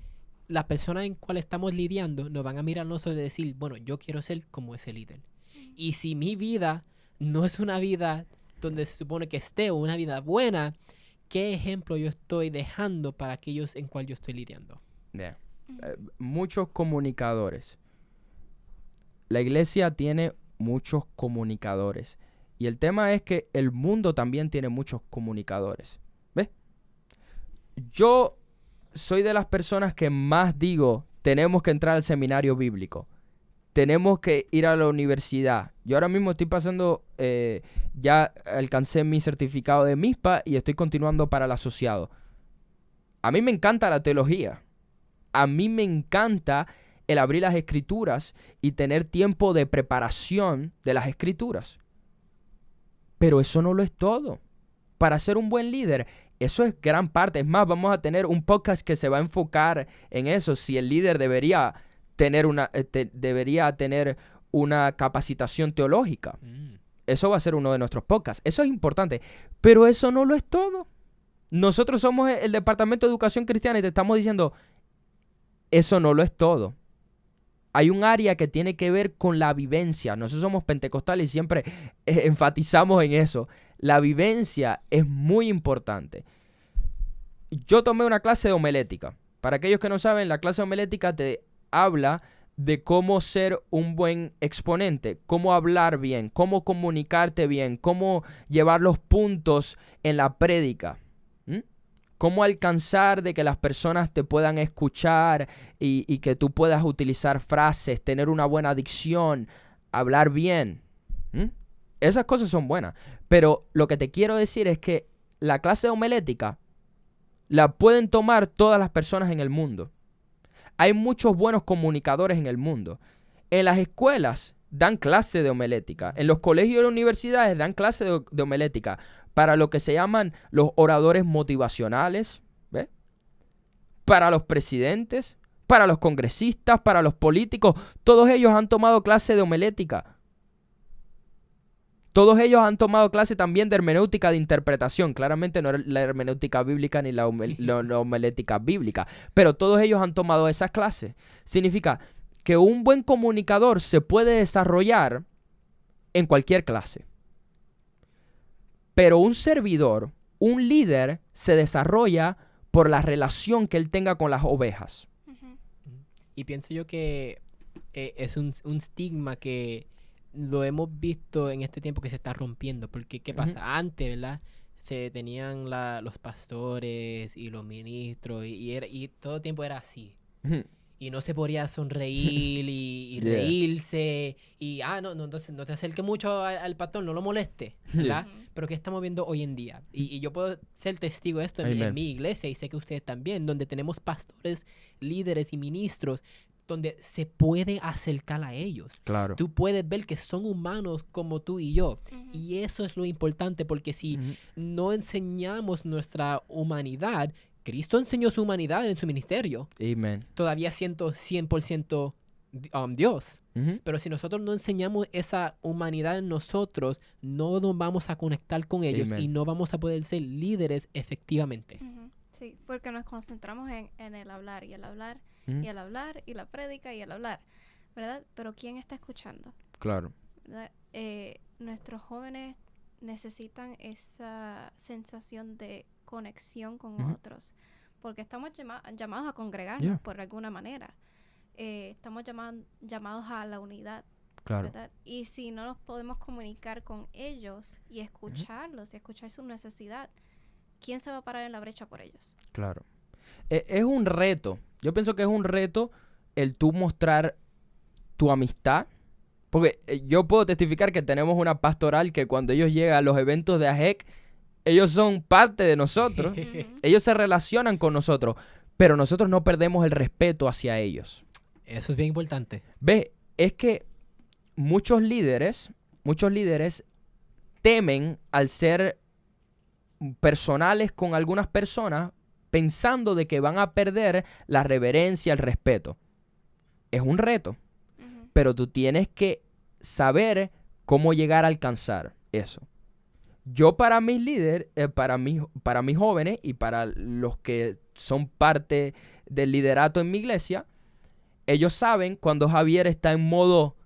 las personas en cuales estamos lidiando nos van a mirar a nosotros y decir, bueno, yo quiero ser como ese líder. Y si mi vida no es una vida donde se supone que esté, o una vida buena, ¿qué ejemplo yo estoy dejando para aquellos en cual yo estoy lidiando? Yeah. Ujú. Muchos comunicadores. La iglesia tiene muchos comunicadores. Y el tema es que el mundo también tiene muchos comunicadores. ¿Ves? Yo soy de las personas que más digo, tenemos que entrar al seminario bíblico. Tenemos que ir a la universidad. Yo ahora mismo estoy pasando, ya alcancé mi certificado de MISPA y estoy continuando para el asociado. A mí me encanta la teología. A mí me encanta el abrir las escrituras y tener tiempo de preparación de las escrituras. Pero eso no lo es todo. Para ser un buen líder Eso es gran parte. Es más, vamos a tener un podcast que se va a enfocar en eso. Si el líder debería tener una capacitación teológica. Eso va a ser uno de nuestros podcasts. Eso es importante. Pero eso no lo es todo. Nosotros somos el Departamento de Educación Cristiana y te estamos diciendo, eso no lo es todo. Hay un área que tiene que ver con la vivencia. Nosotros somos pentecostales y siempre enfatizamos en eso. La vivencia es muy importante. Yo tomé una clase de homilética. Para aquellos que no saben, la clase de homilética te habla de cómo ser un buen exponente, cómo hablar bien, cómo comunicarte bien, cómo llevar los puntos en la prédica. Cómo alcanzar de que las personas te puedan escuchar y que tú puedas utilizar frases, tener una buena dicción, hablar bien. Esas cosas son buenas. Pero lo que te quiero decir es que la clase de homilética la pueden tomar todas las personas en el mundo. Hay muchos buenos comunicadores en el mundo. En las escuelas dan clase de homilética. En los colegios y las universidades dan clase de homilética. Para lo que se llaman los oradores motivacionales, ¿ves? Para los presidentes, para los congresistas, para los políticos. Todos ellos han tomado clase de homilética. Todos ellos han tomado clase también de hermenéutica de interpretación. Claramente no es la hermenéutica bíblica ni la homilética bíblica. Pero todos ellos han tomado esas clases. Significa que un buen comunicador se puede desarrollar en cualquier clase. Pero un servidor, un líder, se desarrolla por la relación que él tenga con las ovejas. Y pienso yo que es un estigma que lo hemos visto en este tiempo que se está rompiendo. Porque, ¿qué pasa? Antes, ¿verdad? Se tenían los pastores y los ministros y todo el tiempo era así. Y no se podía sonreír y reírse. Y, entonces no te acerques mucho al pastor, no lo moleste, ¿verdad? Pero ¿qué estamos viendo hoy en día? Y yo puedo ser testigo de esto en mi iglesia, y sé que ustedes también, donde tenemos pastores, líderes y ministros, donde se puede acercar a ellos. Claro. Tú puedes ver que son humanos como tú y yo. Y eso es lo importante, porque si no enseñamos nuestra humanidad, Cristo enseñó su humanidad en su ministerio. Amen. Todavía siendo 100% Dios. Pero si nosotros no enseñamos esa humanidad en nosotros, no nos vamos a conectar con ellos. Amen. Y no vamos a poder ser líderes efectivamente. Sí, porque nos concentramos en el hablar y el hablar y el hablar y la prédica y el hablar, ¿verdad? Pero ¿quién está escuchando? Claro. Nuestros jóvenes necesitan esa sensación de conexión con otros, porque estamos llamados a congregarnos por alguna manera. Estamos llamados a la unidad, claro, ¿verdad? Y si no nos podemos comunicar con ellos y escucharlos y escuchar su necesidad, ¿quién se va a parar en la brecha por ellos? Claro. Es un reto. Yo pienso que es un reto el tú mostrar tu amistad. Porque yo puedo testificar que tenemos una pastoral que cuando ellos llegan a los eventos de AJEC, ellos son parte de nosotros. Ellos se relacionan con nosotros. Pero nosotros no perdemos el respeto hacia ellos. Eso es bien importante. Ve, es que muchos líderes temen al ser personales con algunas personas, pensando de que van a perder la reverencia, el respeto. Es un reto, pero tú tienes que saber cómo llegar a alcanzar eso. Yo para mis líderes, para mis jóvenes y para los que son parte del liderato en mi iglesia, ellos saben cuando Javier está en modo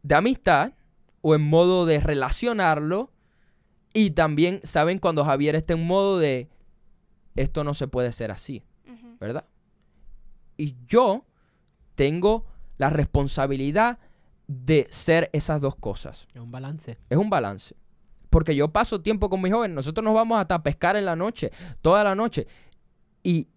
de amistad o en modo de relacionarlo, y también saben cuando Javier está en modo de esto no se puede ser así, ¿verdad? Y yo tengo la responsabilidad de ser esas dos cosas. Es un balance. Es un balance. Porque yo paso tiempo con mis jóvenes. Nosotros nos vamos hasta pescar en la noche, toda la noche. Y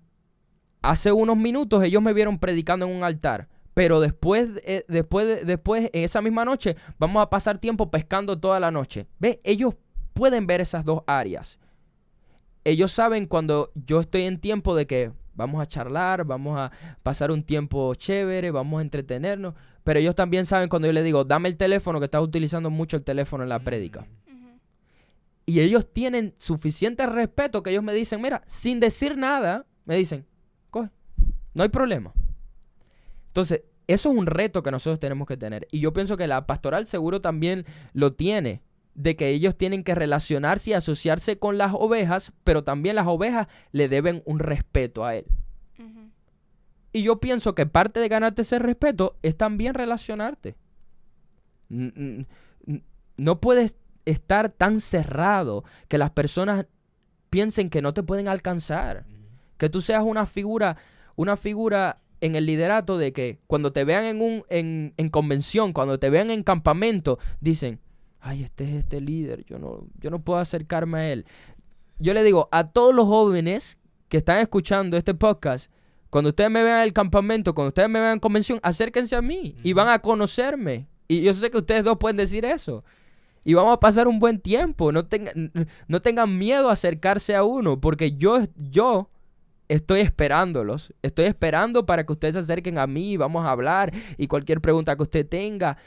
hace unos minutos ellos me vieron predicando en un altar. Pero después, en esa misma noche, vamos a pasar tiempo pescando toda la noche. ¿Ves? Ellos pueden ver esas dos áreas. Ellos saben cuando yo estoy en tiempo de que vamos a charlar, vamos a pasar un tiempo chévere, vamos a entretenernos. Pero ellos también saben cuando yo les digo, dame el teléfono, que estás utilizando mucho el teléfono en la prédica. Y ellos tienen suficiente respeto que ellos me dicen, mira, sin decir nada, me dicen, coge, no hay problema. Entonces, eso es un reto que nosotros tenemos que tener. Y yo pienso que la pastoral seguro también lo tiene, de que ellos tienen que relacionarse y asociarse con las ovejas, pero también las ovejas le deben un respeto a él. Ujú. Y yo pienso que parte de ganarte ese respeto es también relacionarte. No puedes estar tan cerrado que las personas piensen que no te pueden alcanzar. Que tú seas una figura en el liderato de que cuando te vean en convención, cuando te vean en campamento, dicen, ay, este es este líder, yo no puedo acercarme a él. Yo le digo a todos los jóvenes que están escuchando este podcast, cuando ustedes me vean en el campamento, cuando ustedes me vean en convención, acérquense a mí y van a conocerme. Y yo sé que ustedes dos pueden decir eso. Y vamos a pasar un buen tiempo. No tengan miedo a acercarse a uno, porque yo estoy esperándolos. Estoy esperando para que ustedes se acerquen a mí, vamos a hablar y cualquier pregunta que usted tenga.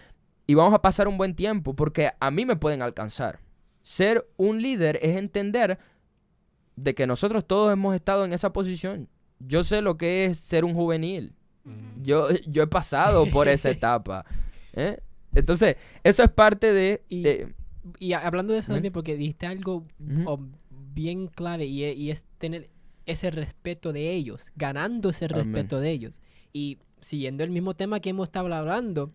Y vamos a pasar un buen tiempo, porque a mí me pueden alcanzar. Ser un líder es entender de que nosotros todos hemos estado en esa posición. Yo sé lo que es ser un juvenil. Yo he pasado por esa etapa. Entonces, eso es parte de... Y hablando de eso Amén. también, porque dijiste algo bien clave y es tener ese respeto de ellos, ganando ese Amén. respeto de ellos. Y siguiendo el mismo tema que hemos estado hablando,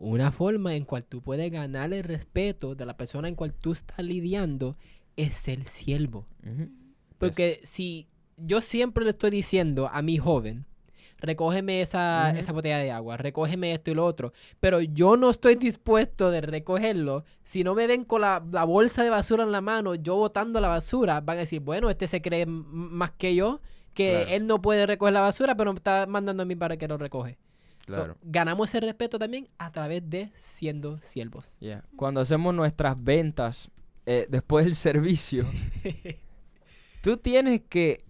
una forma en cual tú puedes ganar el respeto de la persona en cual tú estás lidiando es ser siervo. Ujú. Porque si yo siempre le estoy diciendo a mi joven, recógeme esa botella de agua, recógeme esto y lo otro, pero yo no estoy dispuesto de recogerlo, si no me ven con la bolsa de basura en la mano, yo botando la basura, van a decir, bueno, este se cree más que yo, que Claro. él no puede recoger la basura, pero me está mandando a mí para que lo recoge. Claro. Ganamos ese respeto también a través de siendo siervos. Yeah. Cuando hacemos nuestras ventas después del servicio, tú tienes que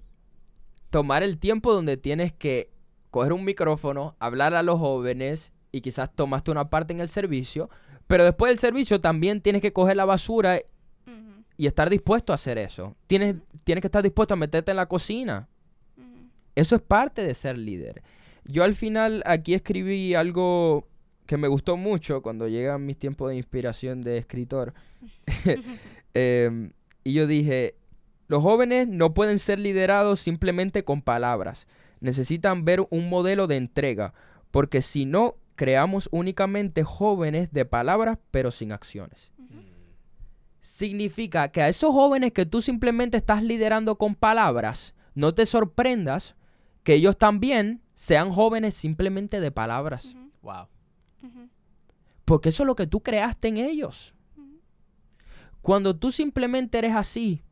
tomar el tiempo donde tienes que coger un micrófono, hablar a los jóvenes y quizás tomaste una parte en el servicio, pero después del servicio también tienes que coger la basura Ujú. y estar dispuesto a hacer eso. Tienes que estar dispuesto a meterte en la cocina. Ujú. Eso es parte de ser líder. Yo al final aquí escribí algo que me gustó mucho cuando llegan mis tiempos de inspiración de escritor. Y yo dije, los jóvenes no pueden ser liderados simplemente con palabras. Necesitan ver un modelo de entrega, porque si no, creamos únicamente jóvenes de palabras pero sin acciones. Significa que a esos jóvenes que tú simplemente estás liderando con palabras, no te sorprendas que ellos también sean jóvenes simplemente de palabras. Ujú. Wow. Ujú. Porque eso es lo que tú creaste en ellos. Ujú. Cuando tú simplemente eres así,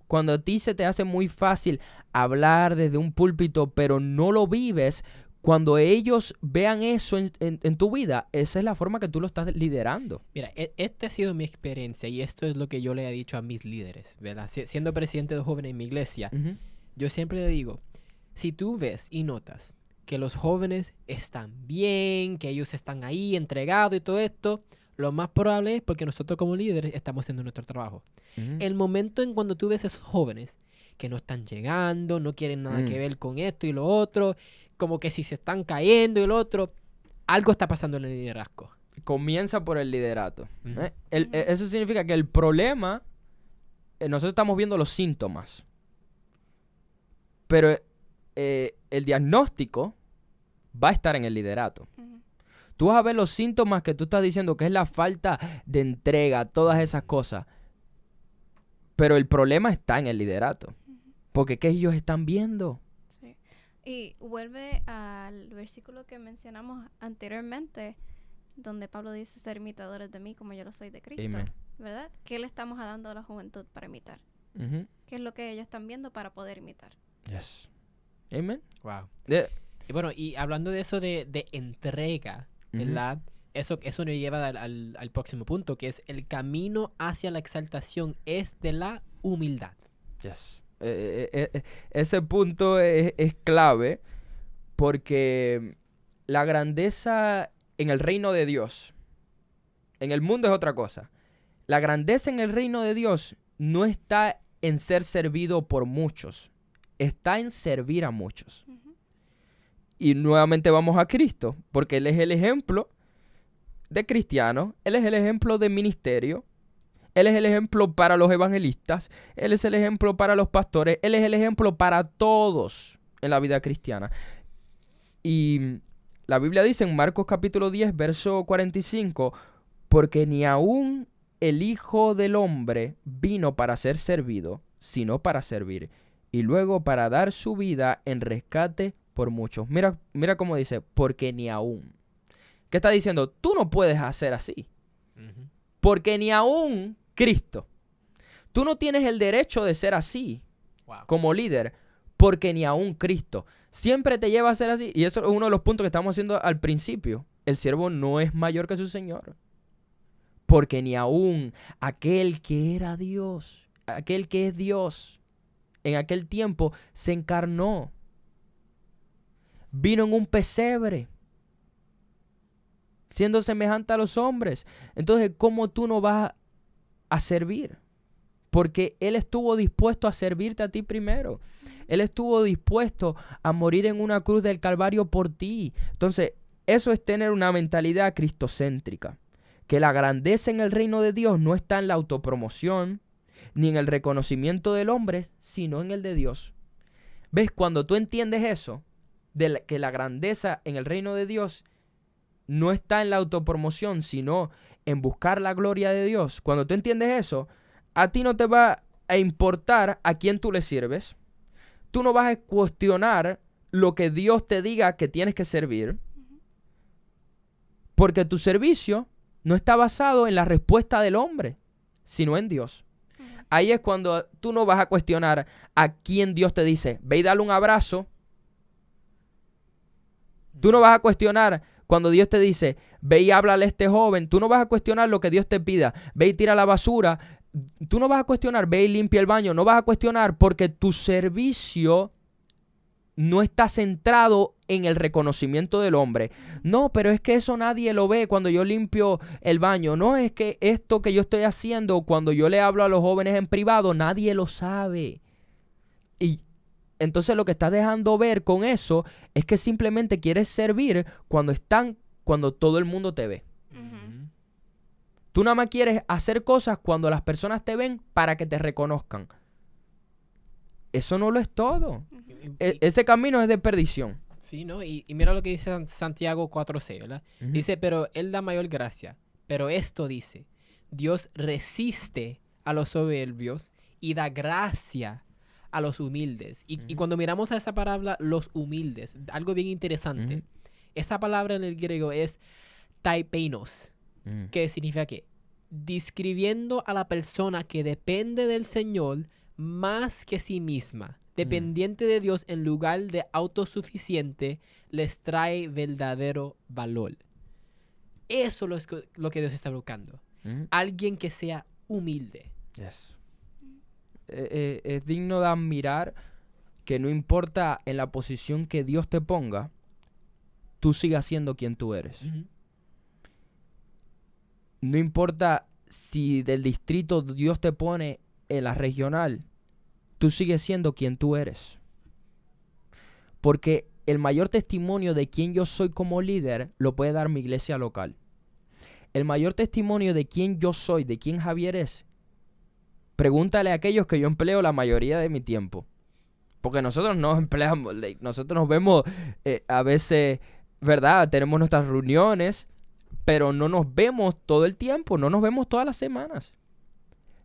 cuando a ti se te hace muy fácil hablar desde un púlpito, pero no lo vives, cuando ellos vean eso en tu vida, esa es la forma que tú lo estás liderando. Mira, esta ha sido mi experiencia y esto es lo que yo le he dicho a mis líderes, ¿verdad? Siendo presidente de jóvenes en mi iglesia, yo siempre le digo, si tú ves y notas que los jóvenes están bien, que ellos están ahí entregados y todo esto, lo más probable es porque nosotros como líderes estamos haciendo nuestro trabajo. El momento en cuando tú ves a esos jóvenes que no están llegando, no quieren nada que ver con esto y lo otro, como que si se están cayendo y lo otro, algo está pasando en el liderazgo. Comienza por el liderato. Ujú. Eso significa que el problema, nosotros estamos viendo los síntomas, pero el diagnóstico va a estar en el liderato. Ujú. Tú vas a ver los síntomas que tú estás diciendo, que es la falta de entrega, todas esas cosas. Pero el problema está en el liderato. Porque ¿qué ellos están viendo? Sí. Y vuelve al versículo que mencionamos anteriormente, donde Pablo dice ser imitadores de mí como yo lo soy de Cristo. Amen. ¿Verdad? ¿Qué le estamos dando a la juventud para imitar? Ujú. ¿Qué es lo que ellos están viendo para poder imitar? Yes. Amen. Wow. Yeah. Y bueno, y hablando de eso de entrega, ¿verdad? Eso nos lleva al próximo punto, que es el camino hacia la exaltación es de la humildad. Yes. Ese punto es clave porque la grandeza en el reino de Dios, en el mundo es otra cosa. La grandeza en el reino de Dios no está en ser servido por muchos, está en servir a muchos. Ujú. Y nuevamente vamos a Cristo, porque Él es el ejemplo de cristiano, Él es el ejemplo de ministerio, Él es el ejemplo para los evangelistas, Él es el ejemplo para los pastores, Él es el ejemplo para todos en la vida cristiana. Y la Biblia dice en Marcos capítulo 10, verso 45, porque ni aún el Hijo del Hombre vino para ser servido, sino para servir, y luego para dar su vida en rescate por muchos. Mira cómo dice, porque ni aún. ¿Qué está diciendo? Tú no puedes hacer así. Ujú. Porque ni aún Cristo. Tú no tienes el derecho de ser así Wow. como líder, porque ni aún Cristo. Siempre te lleva a ser así. Y eso es uno de los puntos que estamos haciendo al principio. El siervo no es mayor que su Señor. Porque ni aún aquel que era Dios, aquel que es Dios, en aquel tiempo se encarnó. Vino en un pesebre, siendo semejante a los hombres. Entonces, ¿cómo tú no vas a servir? Porque Él estuvo dispuesto a servirte a ti primero. Él estuvo dispuesto a morir en una cruz del Calvario por ti. Entonces, eso es tener una mentalidad cristocéntrica. Que la grandeza en el reino de Dios no está en la autopromoción, ni en el reconocimiento del hombre, sino en el de Dios. ¿Ves? Cuando tú entiendes eso, que la grandeza en el reino de Dios no está en la autopromoción, sino en buscar la gloria de Dios. Cuando tú entiendes eso, a ti no te va a importar a quién tú le sirves. Tú no vas a cuestionar lo que Dios te diga que tienes que servir, porque tu servicio no está basado en la respuesta del hombre, sino en Dios. Ahí es cuando tú no vas a cuestionar a quién Dios te dice, ve y dale un abrazo. Tú no vas a cuestionar cuando Dios te dice, ve y háblale a este joven. Tú no vas a cuestionar lo que Dios te pida. Ve y tira la basura. Tú no vas a cuestionar, ve y limpia el baño. No vas a cuestionar porque tu servicio no está centrado en el reconocimiento del hombre. No, pero es que eso nadie lo ve cuando yo limpio el baño. No, es que esto que yo estoy haciendo cuando yo le hablo a los jóvenes en privado, nadie lo sabe. Y entonces lo que estás dejando ver con eso es que simplemente quieres servir cuando todo el mundo te ve. Ujú. Tú nada más quieres hacer cosas cuando las personas te ven para que te reconozcan. Eso no lo es todo. Ese camino es de perdición. Sí, ¿no? Y mira lo que dice Santiago 4:6, ¿verdad? Ujú. Dice, pero Él da mayor gracia. Pero esto dice, Dios resiste a los soberbios y da gracia a los humildes. Y cuando miramos a esa palabra, los humildes, algo bien interesante. Ujú. Esa palabra en el griego es taipenos, Mm. que significa que describiendo a la persona que depende del Señor más que sí misma, dependiente de Dios en lugar de autosuficiente, les trae verdadero valor. Eso es lo que Dios está buscando. Ujú. Alguien que sea humilde. Yes. Es digno de admirar que no importa en la posición que Dios te ponga, tú sigas siendo quien tú eres. No importa si del distrito Dios te pone en la regional, tú sigues siendo quien tú eres. Porque el mayor testimonio de quién yo soy como líder lo puede dar mi iglesia local. El mayor testimonio de quién yo soy, de quién Javier es, pregúntale a aquellos que yo empleo la mayoría de mi tiempo. Porque nosotros no empleamos, nosotros nos vemos a veces, ¿verdad? Tenemos nuestras reuniones, pero no nos vemos todo el tiempo, no nos vemos todas las semanas.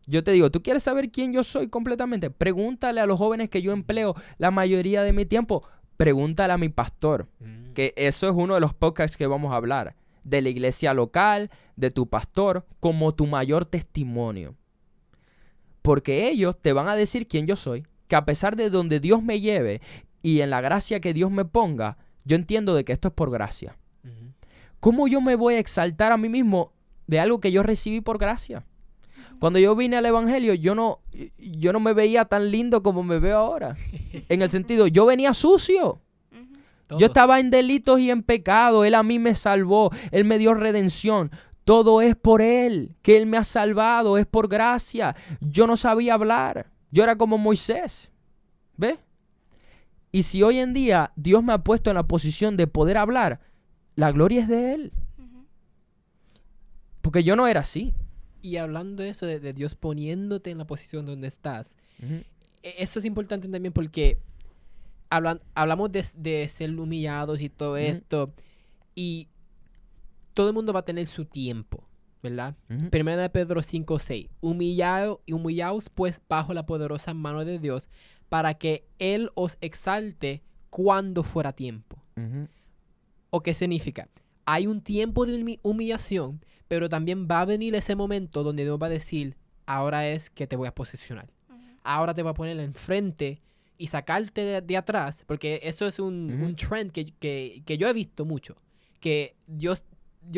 Yo te digo, ¿tú quieres saber quién yo soy completamente? Pregúntale a los jóvenes que yo empleo la mayoría de mi tiempo. Pregúntale a mi pastor, que eso es uno de los podcasts que vamos a hablar. De la iglesia local, de tu pastor, como tu mayor testimonio. Porque ellos te van a decir quién yo soy. Que a pesar de donde Dios me lleve y en la gracia que Dios me ponga, yo entiendo de que esto es por gracia. ¿Cómo yo me voy a exaltar a mí mismo de algo que yo recibí por gracia? Cuando yo vine al evangelio, yo no me veía tan lindo como me veo ahora. En el sentido, yo venía sucio. Yo estaba en delitos y en pecado. Él a mí me salvó. Él me dio redención. Todo es por Él, que Él me ha salvado, es por gracia. Yo no sabía hablar, yo era como Moisés, ¿ves? Y si hoy en día Dios me ha puesto en la posición de poder hablar, la gloria es de Él. Porque yo no era así. Y hablando de eso, de Dios poniéndote en la posición donde estás, eso es importante también porque hablamos de ser humillados y todo esto, y todo el mundo va a tener su tiempo, ¿verdad? Primera de Pedro 5:6. Humillaos pues bajo la poderosa mano de Dios para que Él os exalte cuando fuera tiempo. ¿O qué significa? Hay un tiempo de humillación, pero también va a venir ese momento donde Dios va a decir, ahora es que te voy a posicionar. Ahora te voy a poner enfrente y sacarte de atrás, porque eso es un trend que yo he visto mucho, que Dios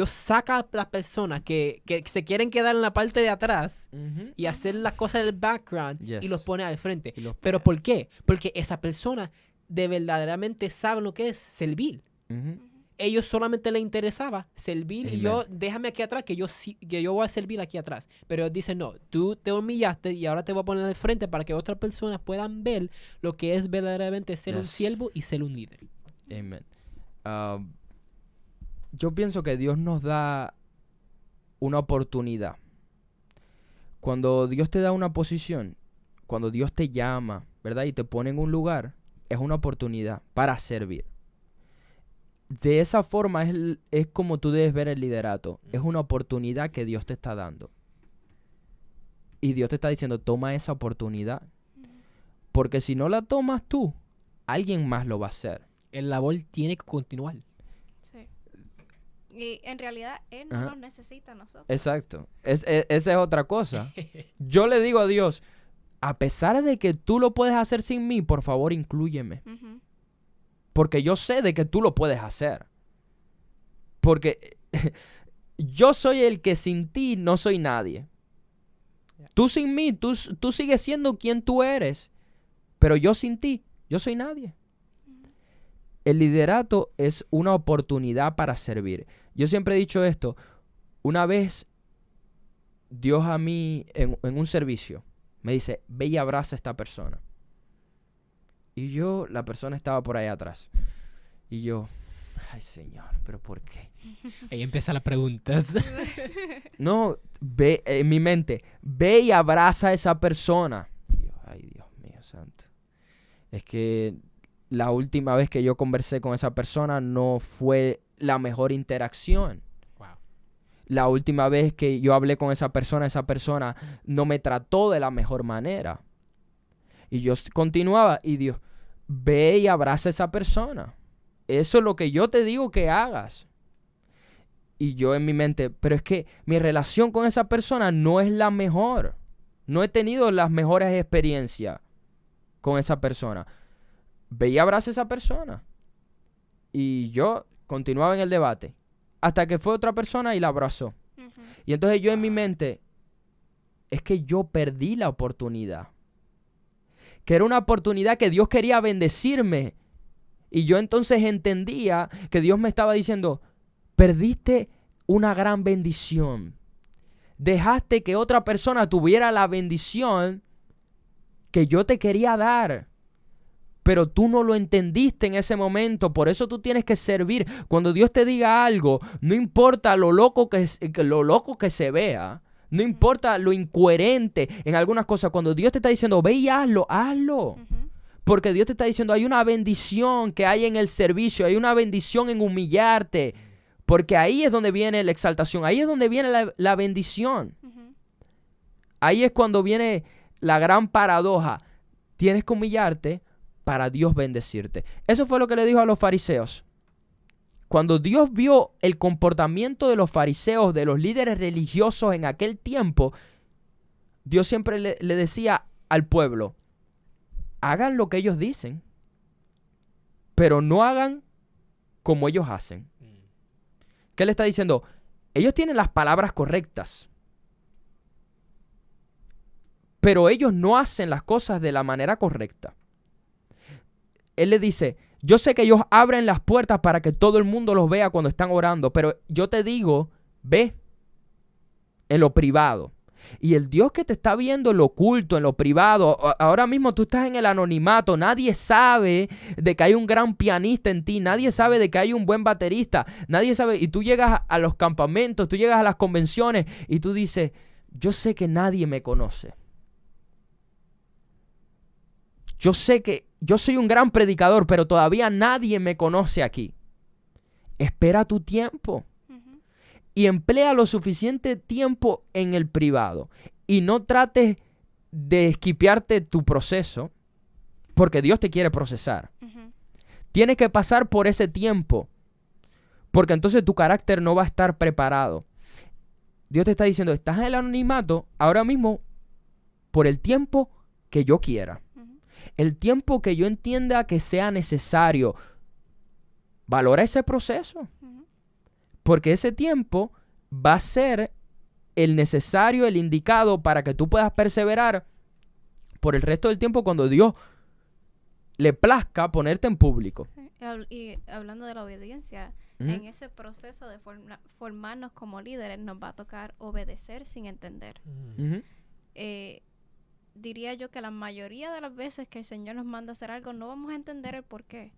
saca a las personas que se quieren quedar en la parte de atrás y hacer las cosas del background y los pone al frente. ¿Pero por qué? Porque esa persona de verdaderamente sabe lo que es servir. Ellos solamente les interesaba servir. Amen. Y yo, déjame aquí atrás, que yo voy a servir aquí atrás. Pero ellos dicen, no, tú te humillaste y ahora te voy a poner al frente para que otras personas puedan ver lo que es verdaderamente ser un siervo y ser un líder. Amén. Yo pienso que Dios nos da una oportunidad. Cuando Dios te da una posición, cuando Dios te llama, ¿verdad? Y te pone en un lugar, es una oportunidad para servir. De esa forma es como tú debes ver el liderato. Es una oportunidad que Dios te está dando. Y Dios te está diciendo, toma esa oportunidad. Porque si no la tomas tú, alguien más lo va a hacer. El labor tiene que continuar. Sí. Y en realidad Él no nos necesita a nosotros. Exacto. Esa es otra cosa. Yo le digo a Dios, a pesar de que tú lo puedes hacer sin mí, por favor, inclúyeme. Porque yo sé de que tú lo puedes hacer. Porque yo soy el que sin ti no soy nadie. Tú sin mí, tú sigues siendo quien tú eres. Pero yo sin ti, yo soy nadie. El liderato es una oportunidad para servir. Yo siempre he dicho esto. Una vez Dios a mí en un servicio me dice, ve y abraza a esta persona. Y la persona estaba por ahí atrás. Y yo, ay Señor, ¿pero por qué? Ahí empiezan las preguntas. No, ve en mi mente, ve y abraza a esa persona. Y yo, ay Dios mío santo. Es que la última vez que yo conversé con esa persona no fue la mejor interacción. Wow. La última vez que yo hablé con esa persona no me trató de la mejor manera. Y yo continuaba y Dios, ve y abraza a esa persona. Eso es lo que yo te digo que hagas. Y yo en mi mente, pero es que mi relación con esa persona no es la mejor. No he tenido las mejores experiencias con esa persona. Ve y abraza a esa persona. Y yo continuaba en el debate. Hasta que fue otra persona y la abrazó. Y entonces yo en mi mente, es que yo perdí la oportunidad. Que era una oportunidad que Dios quería bendecirme. Y yo entonces entendía que Dios me estaba diciendo, perdiste una gran bendición. Dejaste que otra persona tuviera la bendición que yo te quería dar. Pero tú no lo entendiste en ese momento. Por eso tú tienes que servir. Cuando Dios te diga algo, no importa lo loco que se vea. No importa lo incoherente en algunas cosas. Cuando Dios te está diciendo, ve y hazlo, hazlo. Porque Dios te está diciendo, hay una bendición que hay en el servicio. Hay una bendición en humillarte. Porque ahí es donde viene la exaltación. Ahí es donde viene la bendición. Ahí es cuando viene la gran paradoja. Tienes que humillarte para Dios bendecirte. Eso fue lo que le dijo a los fariseos. Cuando Dios vio el comportamiento de los fariseos, de los líderes religiosos en aquel tiempo, Dios siempre le decía al pueblo, hagan lo que ellos dicen, pero no hagan como ellos hacen. ¿Qué le está diciendo? Ellos tienen las palabras correctas, pero ellos no hacen las cosas de la manera correcta. Él le dice, yo sé que ellos abren las puertas para que todo el mundo los vea cuando están orando, pero yo te digo, ve en lo privado. Y el Dios que te está viendo en lo oculto, en lo privado, ahora mismo tú estás en el anonimato, nadie sabe de que hay un gran pianista en ti, nadie sabe de que hay un buen baterista, nadie sabe, y tú llegas a los campamentos, tú llegas a las convenciones y tú dices, yo sé que nadie me conoce. Yo sé que yo soy un gran predicador, pero todavía nadie me conoce aquí. Espera tu tiempo. Y emplea lo suficiente tiempo en el privado. Y no trates de esquipearte tu proceso, porque Dios te quiere procesar. Tienes que pasar por ese tiempo, porque entonces tu carácter no va a estar preparado. Dios te está diciendo, estás en el anonimato ahora mismo por el tiempo que yo quiera. El tiempo que yo entienda que sea necesario. Valora ese proceso. Porque ese tiempo va a ser el necesario, el indicado para que tú puedas perseverar por el resto del tiempo cuando Dios le plazca ponerte en público. Y hablando de la obediencia, en ese proceso de formarnos como líderes nos va a tocar obedecer sin entender. Diría yo que la mayoría de las veces que el Señor nos manda a hacer algo no vamos a entender el por qué.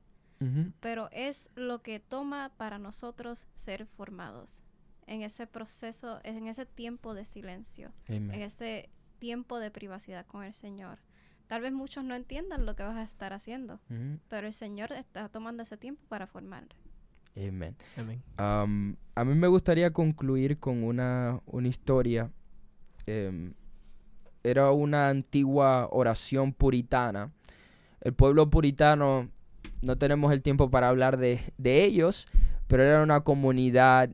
Pero es lo que toma para nosotros ser formados en ese proceso, en ese tiempo de silencio, en ese tiempo de privacidad con el Señor. Tal vez muchos no entiendan lo que vas a estar haciendo, pero el Señor está tomando ese tiempo para formar. Amén. A mí me gustaría concluir con una historia. Era una antigua oración puritana. El pueblo puritano, no tenemos el tiempo para hablar de ellos, pero era una comunidad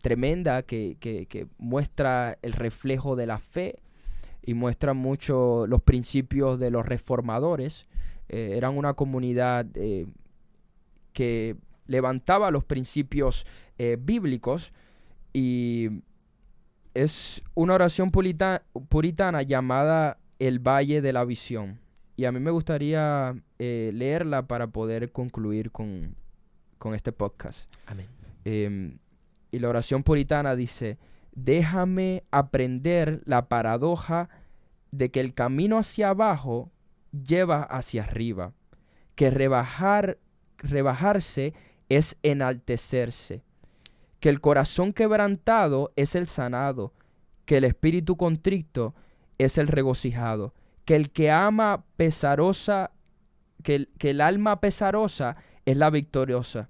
tremenda que muestra el reflejo de la fe y muestra mucho los principios de los reformadores. Eran una comunidad que levantaba los principios bíblicos, y es una oración puritana llamada El Valle de la Visión. Y a mí me gustaría leerla para poder concluir con este podcast. Amén. Y la oración puritana dice: déjame aprender la paradoja de que el camino hacia abajo lleva hacia arriba, que rebajarse es enaltecerse, que el corazón quebrantado es el sanado, que el espíritu contrito es el regocijado, que el que ama pesarosa, que el alma pesarosa es la victoriosa,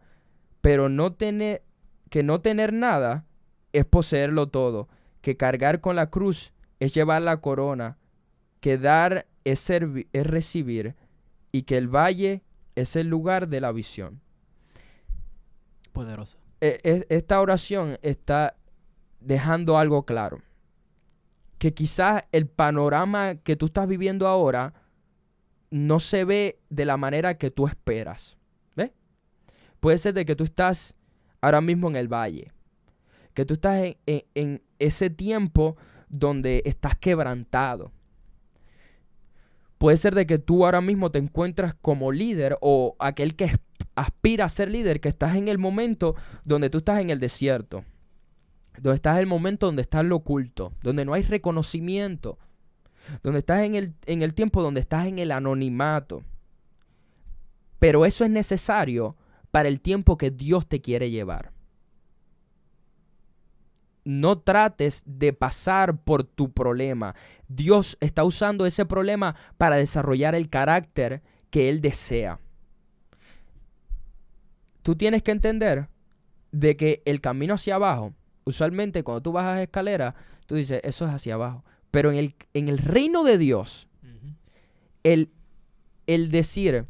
pero no tener nada es poseerlo todo, que cargar con la cruz es llevar la corona, que dar es recibir, y que el valle es el lugar de la visión. Poderoso. Esta oración está dejando algo claro, que quizás el panorama que tú estás viviendo ahora no se ve de la manera que tú esperas. ¿Ves? Puede ser de que tú estás ahora mismo en el valle, que tú estás en ese tiempo donde estás quebrantado. Puede ser de que tú ahora mismo te encuentras como líder, o aquel que aspira a ser líder, que estás en el momento donde tú estás en el desierto, donde estás en el momento donde estás en lo oculto, donde no hay reconocimiento, donde estás en el tiempo donde estás en el anonimato. Pero eso es necesario para el tiempo que Dios te quiere llevar. No trates de pasar por tu problema. Dios está usando ese problema para desarrollar el carácter que Él desea. Tú tienes que entender de que el camino hacia abajo, usualmente cuando tú bajas escaleras, tú dices, eso es hacia abajo. Pero en el reino de Dios, el decir,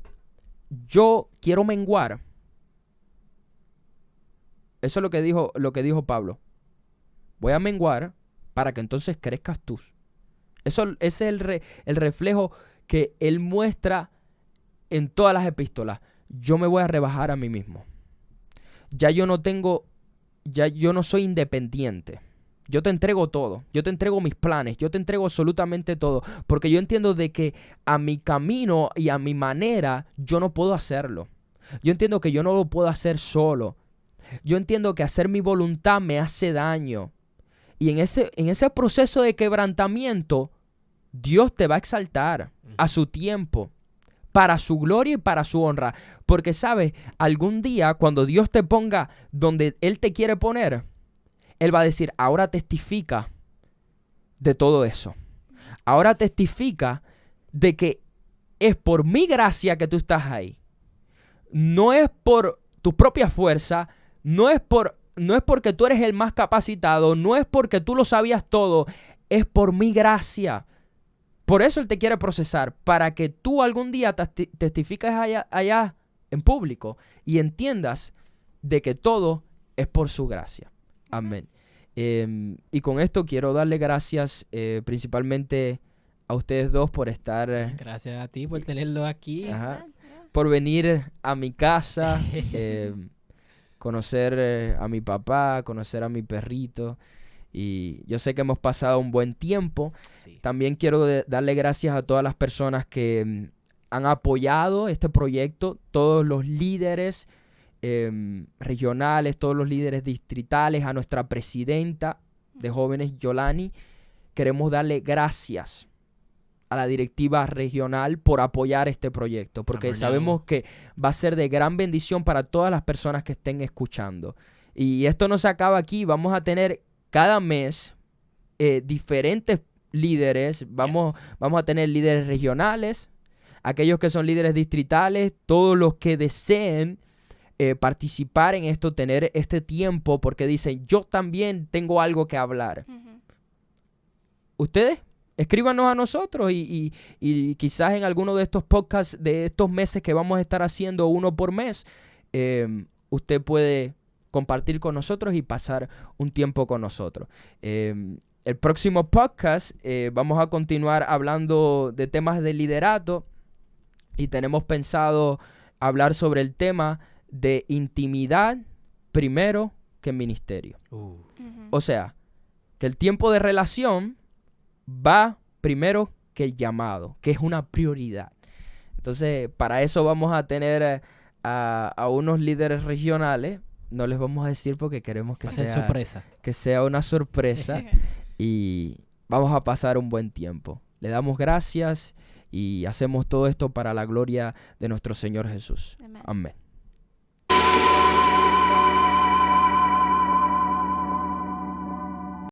yo quiero menguar, eso es lo que dijo Pablo. Voy a menguar para que entonces crezcas tú. Ese es el reflejo que él muestra en todas las epístolas. Yo me voy a rebajar a mí mismo. Ya yo no soy independiente. Yo te entrego todo. Yo te entrego mis planes. Yo te entrego absolutamente todo. Porque yo entiendo de que a mi camino y a mi manera yo no puedo hacerlo. Yo entiendo que yo no lo puedo hacer solo. Yo entiendo que hacer mi voluntad me hace daño. Y en ese proceso de quebrantamiento, Dios te va a exaltar a su tiempo, para su gloria y para su honra. Porque, ¿sabes? Algún día, cuando Dios te ponga donde Él te quiere poner, Él va a decir, ahora testifica de todo eso. Ahora testifica de que es por mi gracia que tú estás ahí. No es por tu propia fuerza, no es porque tú eres el más capacitado, no es porque tú lo sabías todo, es por mi gracia. Por eso Él te quiere procesar, para que tú algún día testifiques allá en público y entiendas de que todo es por su gracia. Amén. Y con esto quiero darle gracias principalmente a ustedes dos por estar... Gracias a ti por tenerlo aquí. Ajá, por venir a mi casa, conocer a mi papá, conocer a mi perrito. Y yo sé que hemos pasado un buen tiempo. Sí. También quiero darle gracias a todas las personas que han apoyado este proyecto, todos los líderes regionales, todos los líderes distritales, a nuestra presidenta de jóvenes, Yolani. Queremos darle gracias a la directiva regional por apoyar este proyecto, porque sabemos que va a ser de gran bendición para todas las personas que estén escuchando. Y esto no se acaba aquí, vamos a tener cada mes diferentes líderes, vamos a tener líderes regionales, aquellos que son líderes distritales, todos los que deseen participar en esto, tener este tiempo, porque dicen, yo también tengo algo que hablar. Ustedes, escríbanos a nosotros y quizás en alguno de estos podcasts de estos meses que vamos a estar haciendo uno por mes, usted puede compartir con nosotros y pasar un tiempo con nosotros. El próximo podcast vamos a continuar hablando de temas de liderato y tenemos pensado hablar sobre el tema de intimidad primero que ministerio. O sea, que el tiempo de relación va primero que el llamado, que es una prioridad. Entonces, para eso vamos a tener a unos líderes regionales. No les vamos a decir porque queremos que sea una sorpresa y vamos a pasar un buen tiempo. Le damos gracias y hacemos todo esto para la gloria de nuestro Señor Jesús. Amén.